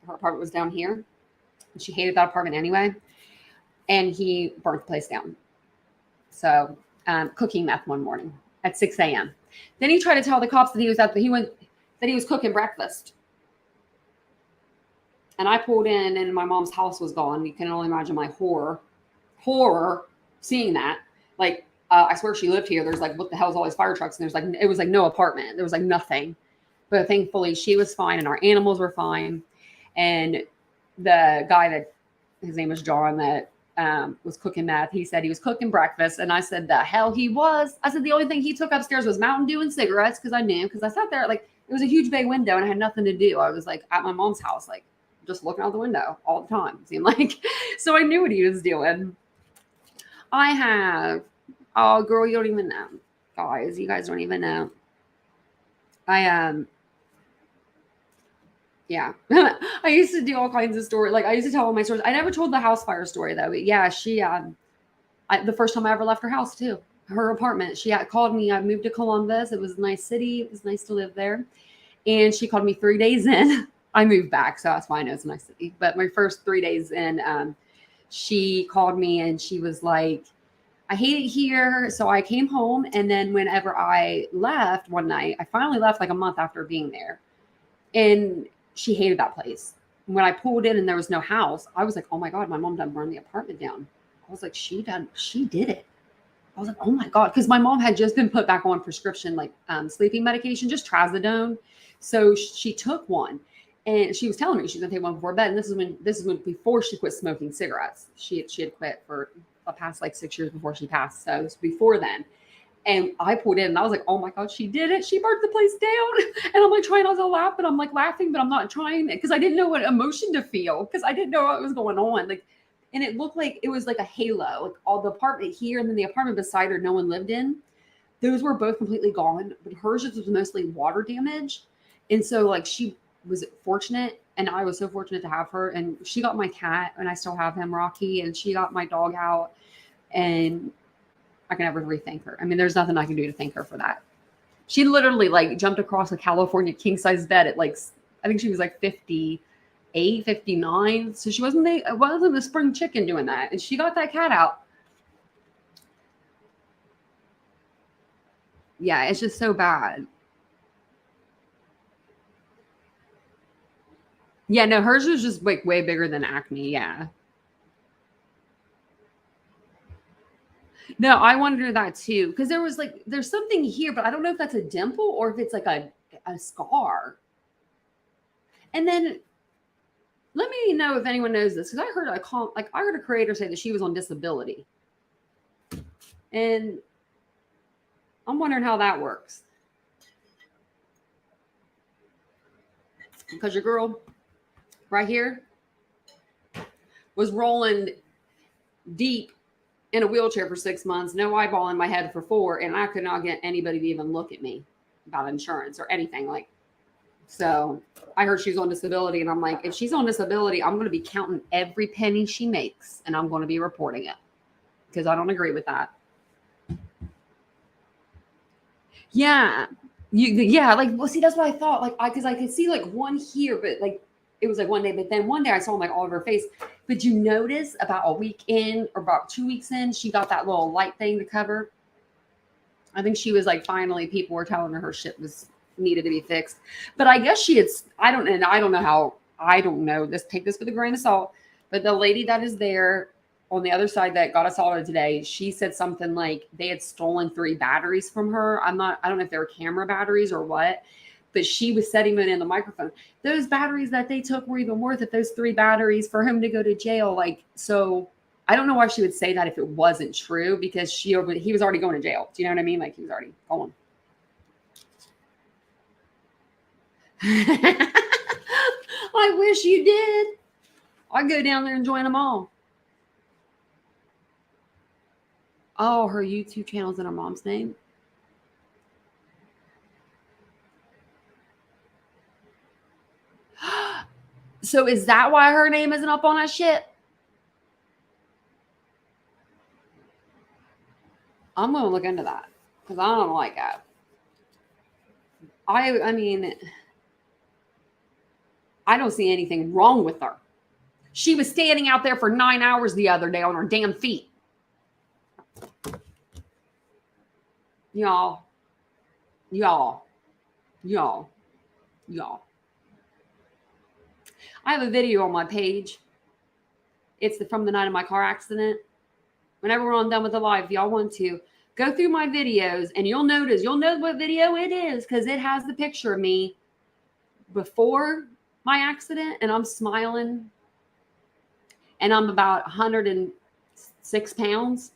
her apartment was down here. And she hated that apartment anyway. And he burnt the place down. So cooking meth one morning at 6 a.m. Then he tried to tell the cops that he was cooking breakfast. And I pulled in, and my mom's house was gone. You can only imagine my horror seeing that. Like, I swear she lived here. There's like, what the hell is all these fire trucks? And it was like no apartment. There was like nothing. But thankfully she was fine and our animals were fine. And the guy that, his name was John, that was cooking meth. He said he was cooking breakfast. And I said, the hell he was. I said, the only thing he took upstairs was Mountain Dew and cigarettes. Cause I knew, cause I sat there, like, it was a huge bay window and I had nothing to do. I was like at my mom's house, like just looking out the window all the time. It seemed like, so I knew what he was doing. Oh girl, you don't even know. Guys, you guys don't even know. Yeah. I used to do all kinds of stories. Like I used to tell all my stories. I never told the house fire story though. But yeah, she, the first time I ever left her house too, her apartment, she called me. I moved to Columbus. It was a nice city. It was nice to live there. And she called me 3 days in. I moved back. So that's why I know it's a nice city. But my first 3 days in, she called me and she was like, I hate it here. So I came home. And then whenever I left one night, I finally left like a month after being there. And she hated that place. When I pulled in and there was no house, I was like, oh my God, my mom done burned the apartment down. I was like, she did it. I was like, oh my God. Cause my mom had just been put back on prescription, like sleeping medication, just trazodone. So she took one and she was telling me she's gonna take one before bed. And this is when before she quit smoking cigarettes. She had quit for the past like 6 years before she passed. So it was before then. And I pulled in and I was like, oh my God, she did it. She burnt the place down. And I'm like trying not to laugh, but I'm like laughing, but I'm not trying because I didn't know what emotion to feel because I didn't know what was going on. Like, and it looked like it was like a halo, like all the apartment here and then the apartment beside her no one lived in. Those were both completely gone, but hers just was mostly water damage. And so like she was fortunate and I was so fortunate to have her. And she got my cat and I still have him, Rocky, and she got my dog out. And I can never thank her. I mean, there's nothing I can do to thank her for that. She literally like jumped across a California king size bed at like, I think she was like 58, 59. So she wasn't the spring chicken doing that. And she got that cat out. Yeah, it's just so bad. Yeah, no, hers was just like way bigger than acne. Yeah. No, I wonder that too. Because there's something here, but I don't know if that's a dimple or if it's like a scar. And then let me know if anyone knows this. Because I heard a creator say that she was on disability. And I'm wondering how that works. Because your girl right here was rolling deep in a wheelchair for 6 months, no eyeball in my head for 4, and I could not get anybody to even look at me about insurance or anything. Like, so I heard she's on disability, and I'm like, if she's on disability, I'm going to be counting every penny she makes, and I'm going to be reporting it because I don't agree with that. Yeah. Like, well, see, that's what I thought. Like, because I could see like one here, but like it was like one day, but then one day I saw like all of her face. But you notice about a week in or about 2 weeks in, she got that little light thing to cover. I think she was like, finally, people were telling her shit was needed to be fixed. But I guess I don't know this. Take this with a grain of salt. But the lady that is there on the other side that got assaulted today, she said something like they had stolen 3 batteries from her. I don't know if they were camera batteries or what, but she was setting them in the microphone. Those batteries that they took were even worth it. Those 3 batteries for him to go to jail. Like, so I don't know why she would say that if it wasn't true, because he was already going to jail. Do you know what I mean? Like, he was already going. I wish you did. I'd go down there and join them all. Oh, her YouTube channel's in her mom's name. So is that why her name isn't up on that shit? I'm going to look into that because I don't like that. I mean, I don't see anything wrong with her. She was standing out there for 9 hours the other day on her damn feet. Y'all. I have a video on my page. It's from the night of my car accident. Whenever we're done with the live, if y'all want to, go through my videos and you'll know what video it is because it has the picture of me before my accident and I'm smiling and I'm about 106 pounds.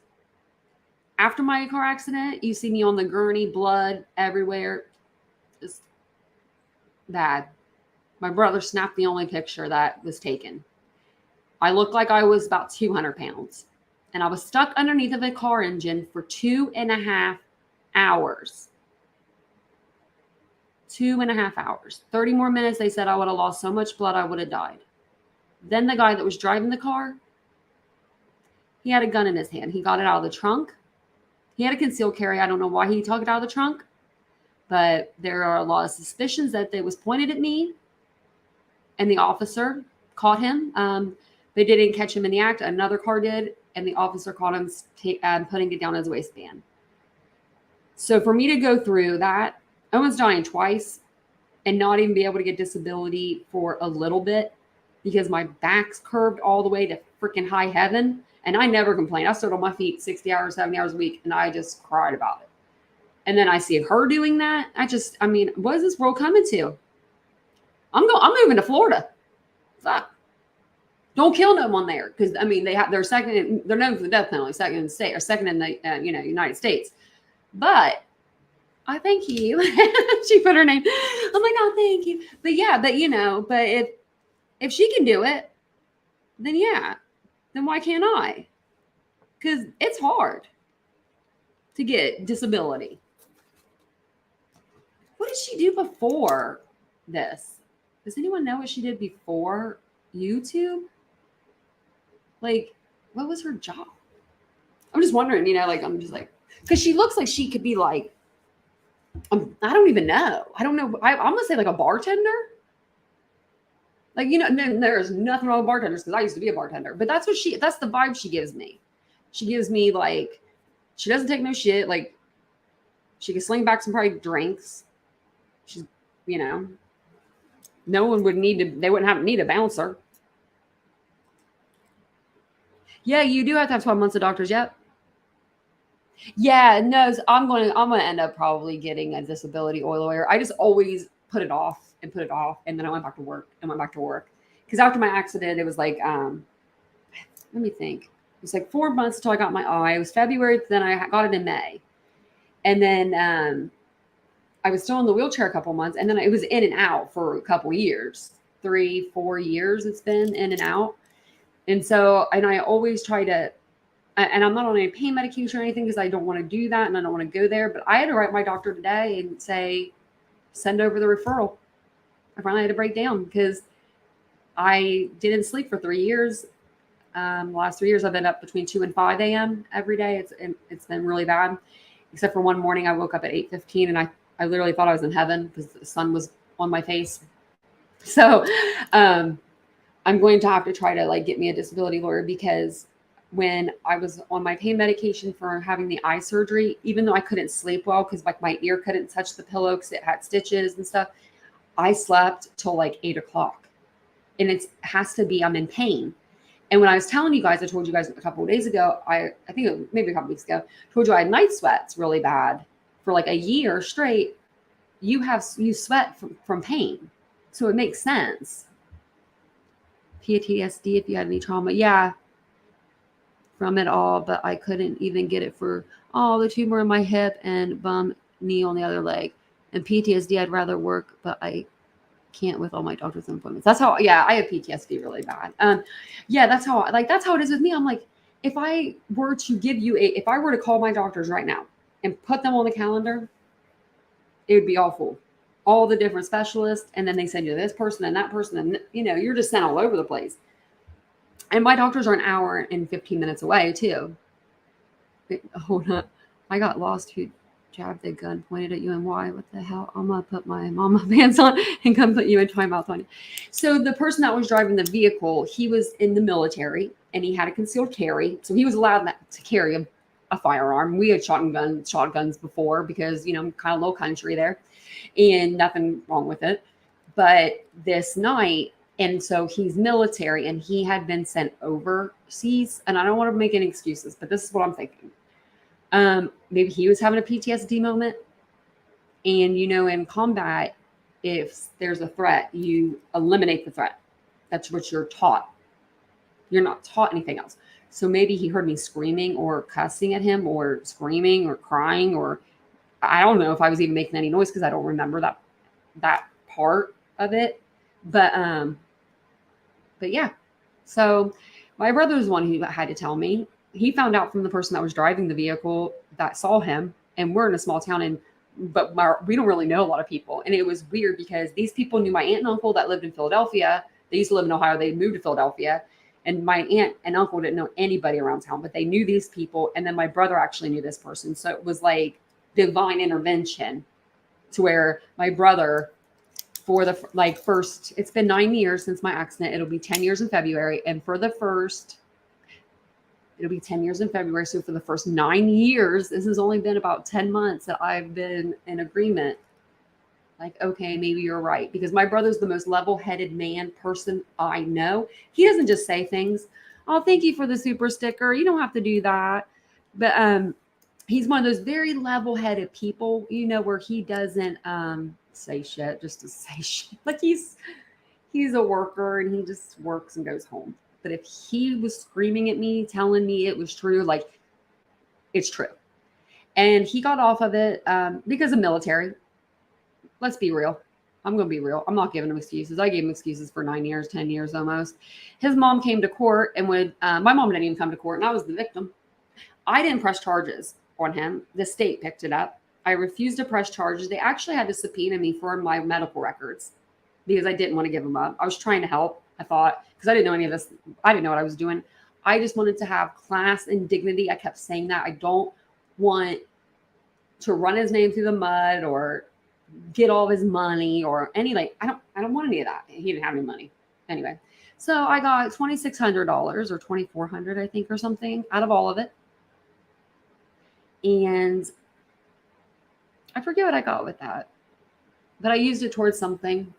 After my car accident, you see me on the gurney, blood everywhere. Just bad. My brother snapped the only picture that was taken. I looked like I was about 200 pounds. And I was stuck underneath of a car engine for 2.5 hours. 2.5 hours. 30 more minutes, they said I would have lost so much blood I would have died. Then the guy that was driving the car, he had a gun in his hand. He got it out of the trunk. He had a concealed carry. I don't know why he took it out of the trunk. But there are a lot of suspicions that it was pointed at me. And the officer caught him. They didn't catch him in the act. Another car did. And the officer caught him putting it down his waistband. So for me to go through that, almost dying twice and not even be able to get disability for a little bit because my back's curved all the way to freaking high heaven. And I never complained. I stood on my feet 60 hours, 70 hours a week, and I just cried about it. And then I see her doing that. What is this world coming to? I'm moving to Florida. Fuck. Don't kill no one there. Because, they're known for the death penalty, second in the state, or second in the United States. But I thank you. She put her name. I'm like, oh, thank you. But yeah, but but if she can do it, then yeah, then why can't I? Because it's hard to get disability. What did she do before this? Does anyone know what she did before YouTube? Like, what was her job? I'm just wondering, I'm just like, because she looks like she could be like, I don't even know. I don't know. I'm going to say like a bartender. Like, there's nothing wrong with bartenders because I used to be a bartender. But that's the vibe she gives me. She gives me like, she doesn't take no shit. Like, she can sling back some probably drinks. She's, no one would they wouldn't need a bouncer. Yeah, you do have to have 12 months of doctors. Yep. Yeah, no, I'm gonna end up probably getting a disability oil lawyer. I just always put it off, and then I went back to work because after my accident, it was like let me think. It was like 4 months until I got my eye. It was February, then I got it in May, and then I was still in the wheelchair a couple months, and then it was in and out for a couple years, 3-4 years. It's been in and out, and so I always try to. And I'm not on any pain medication or anything because I don't want to do that and I don't want to go there. But I had to write my doctor today and say, send over the referral. I finally had to break down because I didn't sleep for 3 years. The last 3 years, I've been up between 2 and 5 a.m. every day. It's been really bad, except for one morning I woke up at 8:15 and I literally thought I was in heaven because the sun was on my face. So I'm going to have to try to like get me a disability lawyer because when I was on my pain medication for having the eye surgery, even though I couldn't sleep well because like my ear couldn't touch the pillow because it had stitches and stuff, I slept till like 8 o'clock. And it has to be, I'm in pain. And when I was telling you guys, I told you guys a couple of days ago, I think it was maybe a couple of weeks ago, told you I had night sweats really bad for like a year straight. You sweat from pain. So it makes sense. PTSD if you had any trauma. Yeah. From it all, but I couldn't even get it for the tumor in my hip and bum knee on the other leg. And PTSD, I'd rather work, but I can't with all my doctor's appointments. That's how, I have PTSD really bad. That's how it is with me. I'm like, if I were to call my doctors right now and put them on the calendar, it would be awful. All the different specialists, and then they send you this person and that person, and you're just sent all over the place. And my doctors are an hour and 15 minutes away too. Hold on. I got lost. Who jabbed the gun, pointed at you, and why? What the hell? I'm going to put my mama pants on and come put you in my mouth on you. So the person that was driving the vehicle, he was in the military and he had a concealed carry. So he was allowed to carry a firearm. We had shotguns before because, kind of low country there and nothing wrong with it. But this night, and so he's military and he had been sent overseas. And I don't want to make any excuses, but this is what I'm thinking. Maybe he was having a PTSD moment. And, in combat, if there's a threat, you eliminate the threat. That's what you're taught. You're not taught anything else. So maybe he heard me screaming or cussing at him or screaming or crying, or I don't know if I was even making any noise because I don't remember that part of it. But yeah, so my brother was the one who had to tell me. He found out from the person that was driving the vehicle that saw him, and we're in a small town, but we don't really know a lot of people. And it was weird because these people knew my aunt and uncle that lived in Philadelphia. They used to live in Ohio. They moved to Philadelphia. And my aunt and uncle didn't know anybody around town, but they knew these people. And then my brother actually knew this person. So it was like divine intervention to where my brother, for the first, it's been 9 years since my accident. It'll be 10 years in February. And it'll be 10 years in February. So for the first 9 years, this has only been about 10 months that I've been in agreement. Like, okay, maybe you're right. Because my brother's the most level-headed person I know. He doesn't just say things. Oh, thank you for the super sticker. You don't have to do that. But he's one of those very level-headed people, where he doesn't say shit just to say shit. Like he's a worker and he just works and goes home. But if he was screaming at me, telling me it was true, like it's true. And he got off of it because of military. Let's be real. I'm going to be real. I'm not giving him excuses. I gave him excuses for 9 years, 10 years almost. His mom came to court and my mom didn't even come to court and I was the victim. I didn't press charges on him. The state picked it up. I refused to press charges. They actually had to subpoena me for my medical records because I didn't want to give them up. I was trying to help. I thought, because I didn't know any of this. I didn't know what I was doing. I just wanted to have class and dignity. I kept saying that. I don't want to run his name through the mud or get all of his money or any, like, I don't want any of that. He didn't have any money. Anyway, so I got $2,600 or $2,400, I think, or something out of all of it. And I forget what I got with that, but I used it towards something.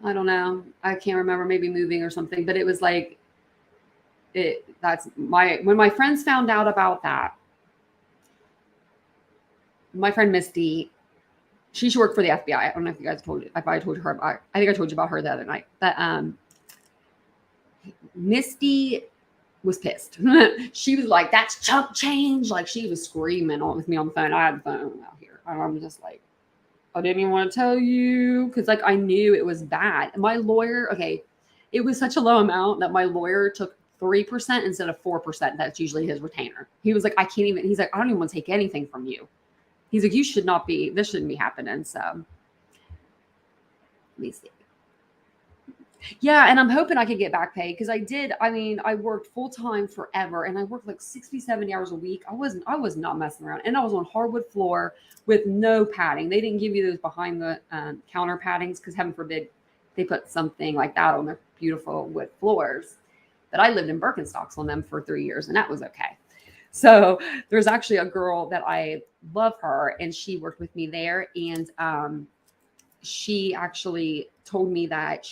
I don't know. I can't remember, maybe moving or something, but it was like when my friends found out about that, my friend Misty, she worked for the FBI. I don't know if you guys told you. If I told you her about, I think I told you about her the other night. But Misty was pissed. She was like, "That's chump change!" Like she was screaming with me on the phone. I had the phone out here, and I'm just like, I didn't even want to tell you because like I knew it was bad. My lawyer, okay, it was such a low amount that my lawyer took 3% instead of 4%. That's usually his retainer. He was like, I can't even. He's like, I don't even want to take anything from you. He's like, you should not be, this shouldn't be happening. So let me see. Yeah. And I'm hoping I could get back pay because I worked full time forever and I worked like 60, 70 hours a week. I was not messing around. And I was on hardwood floor with no padding. They didn't give you those behind the counter paddings because heaven forbid they put something like that on their beautiful wood floors. But I lived in Birkenstocks on them for 3 years and that was okay. So there's actually a girl that I love her and she worked with me there. And she actually told me that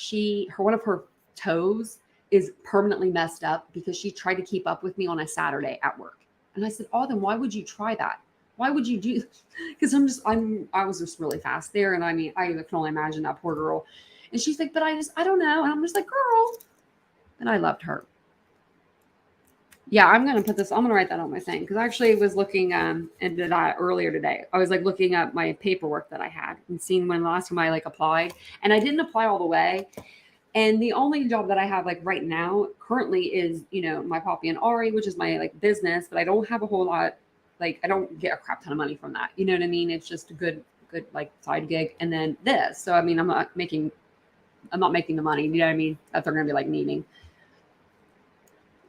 one of her toes is permanently messed up because she tried to keep up with me on a Saturday at work. And I said, oh, then why would you try that? Why would you do? Because I was just really fast there. And I mean, I can only imagine that poor girl. And she's like, but I don't know. And I'm just like, girl. And I loved her. Yeah, I'm going to write that on my thing because I actually was looking into that earlier today. I was like looking at my paperwork that I had and seeing when the last time I like applied, and I didn't apply all the way. And the only job that I have like right now currently is, my Poppy and Ari, which is my like business, but I don't have a whole lot, like I don't get a crap ton of money from that. You know what I mean? It's just a good like side gig. And then this. So I mean, I'm not making the money, you know what I mean? That they're going to be like needing.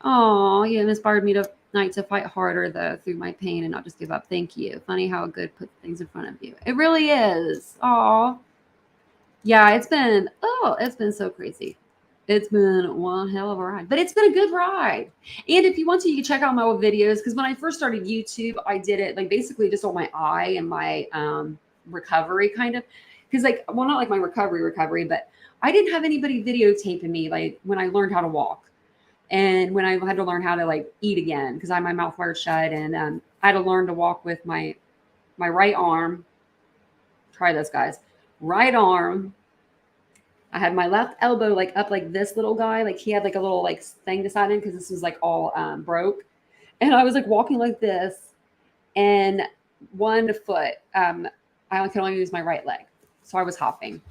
Oh, you inspired me tonight to fight harder though through my pain and not just give up. Thank you. Funny how good puts things in front of you. It really is. Oh, yeah. It's been so crazy. It's been one hell of a ride, but it's been a good ride. And if you want to, you can check out my old videos because when I first started YouTube, I did it like basically just on my eye and my recovery kind of because like well not like my recovery, but I didn't have anybody videotaping me like when I learned how to walk. And when I had to learn how to like eat again, because I had my mouth wired shut and I had to learn to walk with my right arm. Try this, guys. Right arm. I had my left elbow like up like this little guy. Like he had like a little like thing to side in because this was like all broke. And I was like walking like this and one foot. I could only use my right leg. So I was hopping.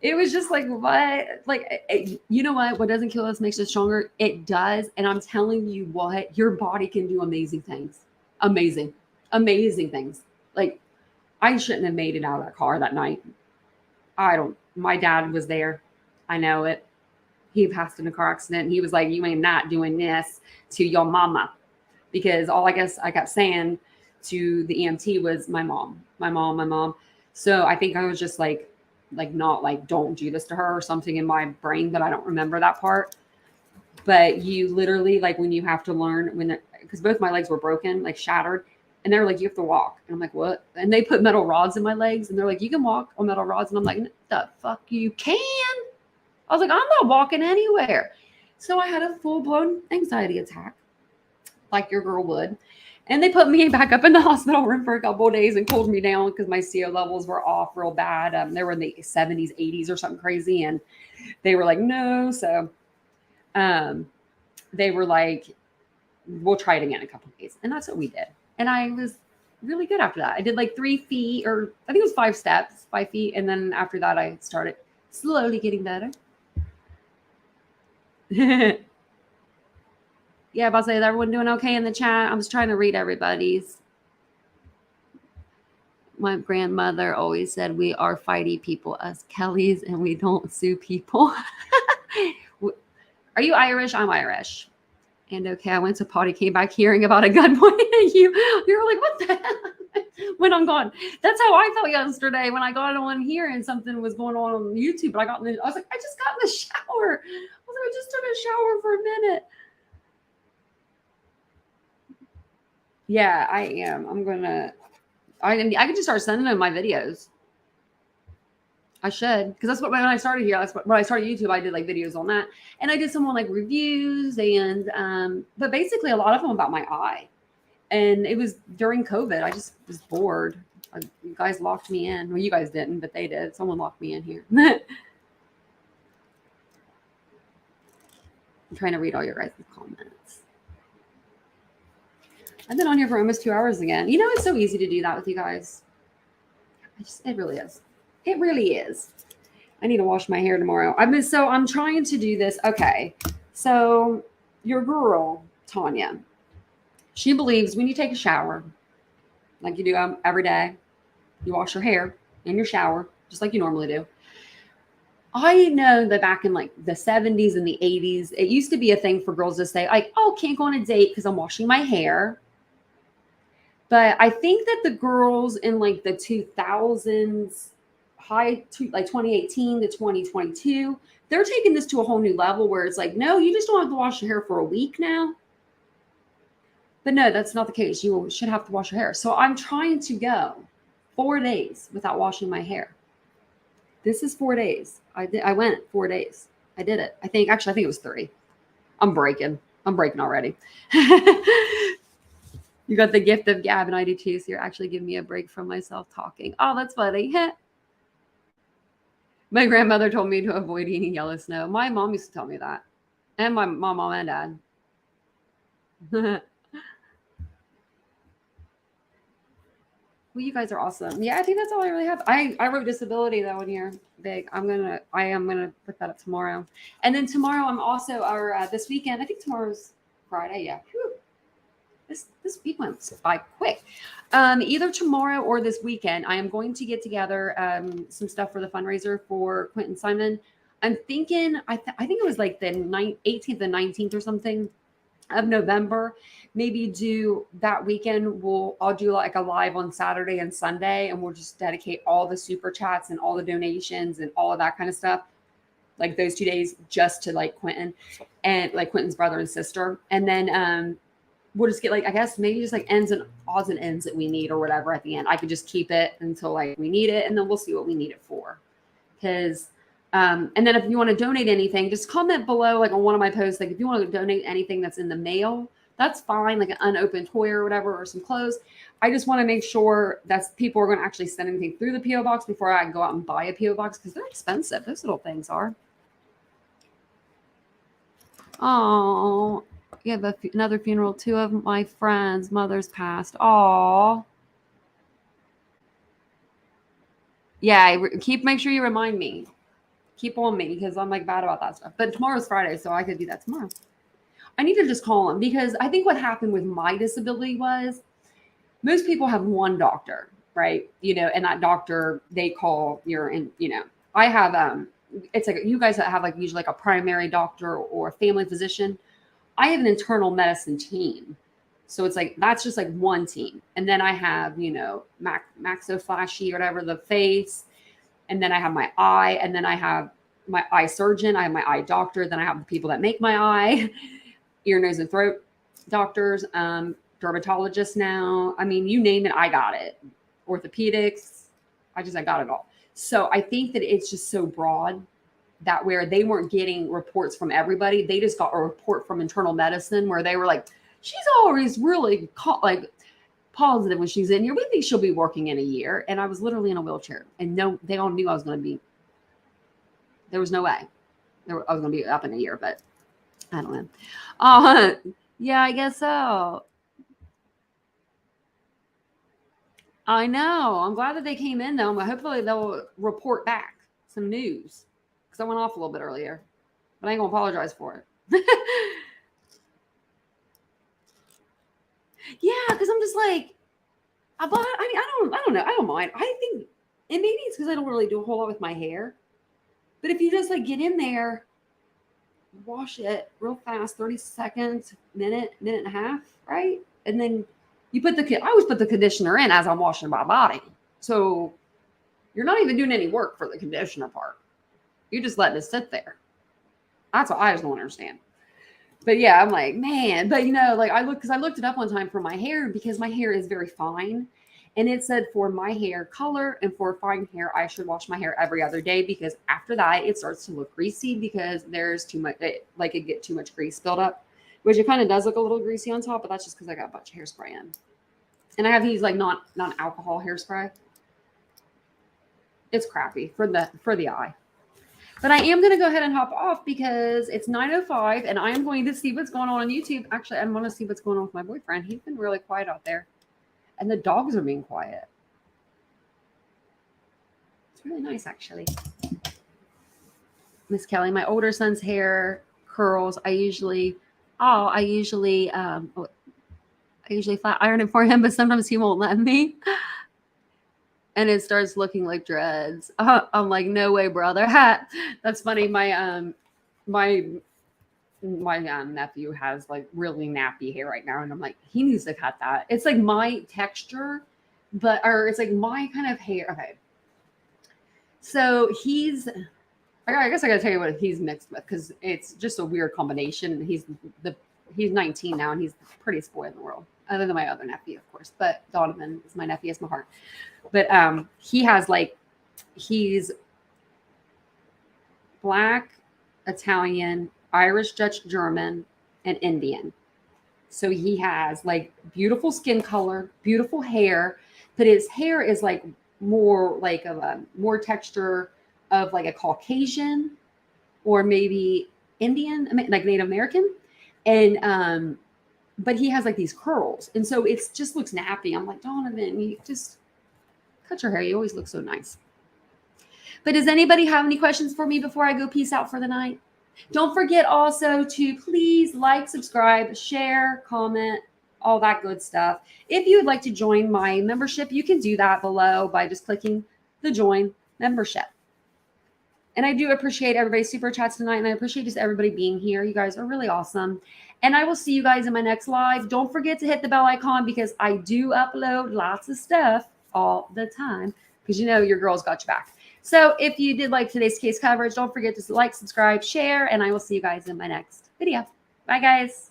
It was just like, what? Like, you know what? What doesn't kill us makes us stronger. It does. And I'm telling you what, your body can do amazing things. Amazing things. Like, I shouldn't have made it out of that car that night. My dad was there. I know it. He passed in a car accident. And he was like, you ain't not doing this to your mama. Because all I guess I kept saying to the EMT was my mom. So I think I was just like not like don't do this to her or something in my brain, but I don't remember that part. But you literally like when you have to learn because both my legs were broken, like shattered, and they're like, you have to walk. And I'm like, what? And they put metal rods in my legs and they're like, you can walk on metal rods. And I'm like, the fuck you can? I was like, I'm not walking anywhere. So I had a full-blown anxiety attack like your girl would. And they put me back up in the hospital room for a couple of days and cooled me down because my CO levels were off real bad. They were in the 70s, 80s or something crazy. And they were like, no. So they were like, we'll try it again in a couple of days. And that's what we did. And I was really good after that. I did like 3 feet, or I think it was 5 steps, 5 feet. And then after that, I started slowly getting better. Yeah, about to say, is everyone doing okay in the chat? I was trying to read everybody's. My grandmother always said we are fighty people, us Kellys, and we don't sue people. Are you Irish? I'm Irish. And okay, I went to potty, came back hearing about a gun pointed at you. You're like, what the hell? When I'm gone. That's how I felt yesterday when I got on here and something was going on YouTube. But I was like, I just got in the shower. I was like, I just took a shower for a minute. Yeah, I am. I can just start sending them my videos. I should, because that's what, when I started here, that's what, when I started YouTube, I did like videos on that. And I did some on like reviews and, but basically a lot of them about my eye. And it was during COVID. I just was bored. You guys locked me in. Well, you guys didn't, but they did. Someone locked me in here. I'm trying to read all your guys' comments. I've been on here for almost 2 hours again. You know, it's so easy to do that with you guys. It really is. It really is. I need to wash my hair tomorrow. I'm trying to do this. Okay. So your girl, Tanya, she believes when you take a shower, like you do every day, you wash your hair in your shower, just like you normally do. I know that back in like the 70s and the 80s, it used to be a thing for girls to say like, oh, can't go on a date because I'm washing my hair. But I think that the girls in like the 2000s, like 2018 to 2022, they're taking this to a whole new level where it's like, no, you just don't have to wash your hair for a week now. But no, that's not the case. You should have to wash your hair. So I'm trying to go 4 days without washing my hair. This is 4 days. I went 4 days. I did it. I think it was 3. I'm breaking already. You got the gift of gab, and I do too. So you're actually giving me a break from myself talking. Oh, that's funny. My grandmother told me to avoid eating yellow snow. My mom used to tell me that. And my mom and dad. Well, you guys are awesome. Yeah, I think that's all I really have. I wrote disability though in here. Big. I am gonna put that up tomorrow. And then tomorrow I'm also this weekend. I think tomorrow's Friday. Yeah. Whew. This week went by quick. Either tomorrow or this weekend, I am going to get together some stuff for the fundraiser for Quinton Simon. I'm thinking, I think it was like the 18th and 19th or something of November. Maybe do that weekend. I'll do like a live on Saturday and Sunday, and we'll just dedicate all the super chats and all the donations and all of that kind of stuff, like those 2 days, just to like Quinton and like Quinton's brother and sister. And then we'll just get like, I guess maybe just like odds and ends that we need or whatever at the end. I could just keep it until like we need it, and then we'll see what we need it for. Because and then if you want to donate anything, just comment below like on one of my posts. Like if you want to donate anything that's in the mail, that's fine, like an unopened toy or whatever, or some clothes. I just want to make sure that people are going to actually send anything through the P.O. box before I go out and buy a P.O. box, because they're expensive. Those little things are. Oh, you have another funeral. 2 of my friends' mothers passed. Oh, yeah. Make sure you remind me. Keep on me, because I'm like bad about that stuff. But tomorrow's Friday, so I could do that tomorrow. I need to just call them, because I think what happened with my disability was most people have one doctor, right? You know, and that doctor they call I have it's like you guys have like usually like a primary doctor or a family physician. I have an internal medicine team. So it's like, that's just like one team. And then I have, maxoflashy, whatever, the face. And then I have my eye. And then I have my eye surgeon. I have my eye doctor. Then I have the people that make my eye, ear, nose, and throat doctors, dermatologists now. I mean, you name it, I got it. Orthopedics. I got it all. So I think that it's just so broad that where they weren't getting reports from everybody, they just got a report from internal medicine where they were like, she's always really positive when she's in here. We think she'll be working in a year. And I was literally in a wheelchair, and they all knew I was going to be. There was no way I was going to be up in a year, but I don't know. Yeah, I guess so. I know. I'm glad that they came in though. Hopefully they'll report back some news because I went off a little bit earlier, but I ain't gonna apologize for it. Yeah, because I'm just like, I don't know. I don't mind. I think, and maybe it's because I don't really do a whole lot with my hair. But if you just like get in there, wash it real fast, 30 seconds, minute and a half, right? And then you put I always put the conditioner in as I'm washing my body. So you're not even doing any work for the conditioner part. You're just letting it sit there. That's what I just don't understand. But yeah, I'm like, man, but you know, like I looked it up one time for my hair because my hair is very fine. And it said for my hair color and for fine hair, I should wash my hair every other day because after that, it starts to look greasy because there's too much, it get too much grease built up, which it kind of does look a little greasy on top, but that's just because I got a bunch of hairspray in. And I have these like non-alcohol hairspray. It's crappy for the eye. But I am going to go ahead and hop off because it's 9:05 and I am going to see what's going on YouTube. Actually, I want to see what's going on with my boyfriend. He's been really quiet out there. And the dogs are being quiet. It's really nice, actually. Miss Kelly, my older son's hair curls. I usually flat iron it for him, but sometimes he won't let me. And it starts looking like dreads. I'm like, no way, brother. That's funny. My nephew has like really nappy hair right now. And I'm like, he needs to cut that. It's like my texture, or it's like my kind of hair. Okay. So I guess I gotta tell you what he's mixed with because it's just a weird combination. He's 19 now and he's the prettiest boy in the world, other than my other nephew, of course. But Donovan is my nephew, is my heart. But he's Black, Italian, Irish, Dutch, German, and Indian. So he has like beautiful skin color, beautiful hair, but his hair is like more like more texture of like a Caucasian or maybe Indian, like Native American. And but he has like these curls. And so it just looks nappy. I'm like, Donovan, you just cut your hair. You always look so nice. But does anybody have any questions for me before I go peace out for the night? Don't forget also to please like, subscribe, share, comment, all that good stuff. If you would like to join my membership, you can do that below by just clicking the join membership. And I do appreciate everybody's super chats tonight. And I appreciate just everybody being here. You guys are really awesome. And I will see you guys in my next live. Don't forget to hit the bell icon because I do upload lots of stuff all the time because you know your girl's got your back. So if you did like today's case coverage, don't forget to like, subscribe, share, and I will see you guys in my next video. Bye, guys.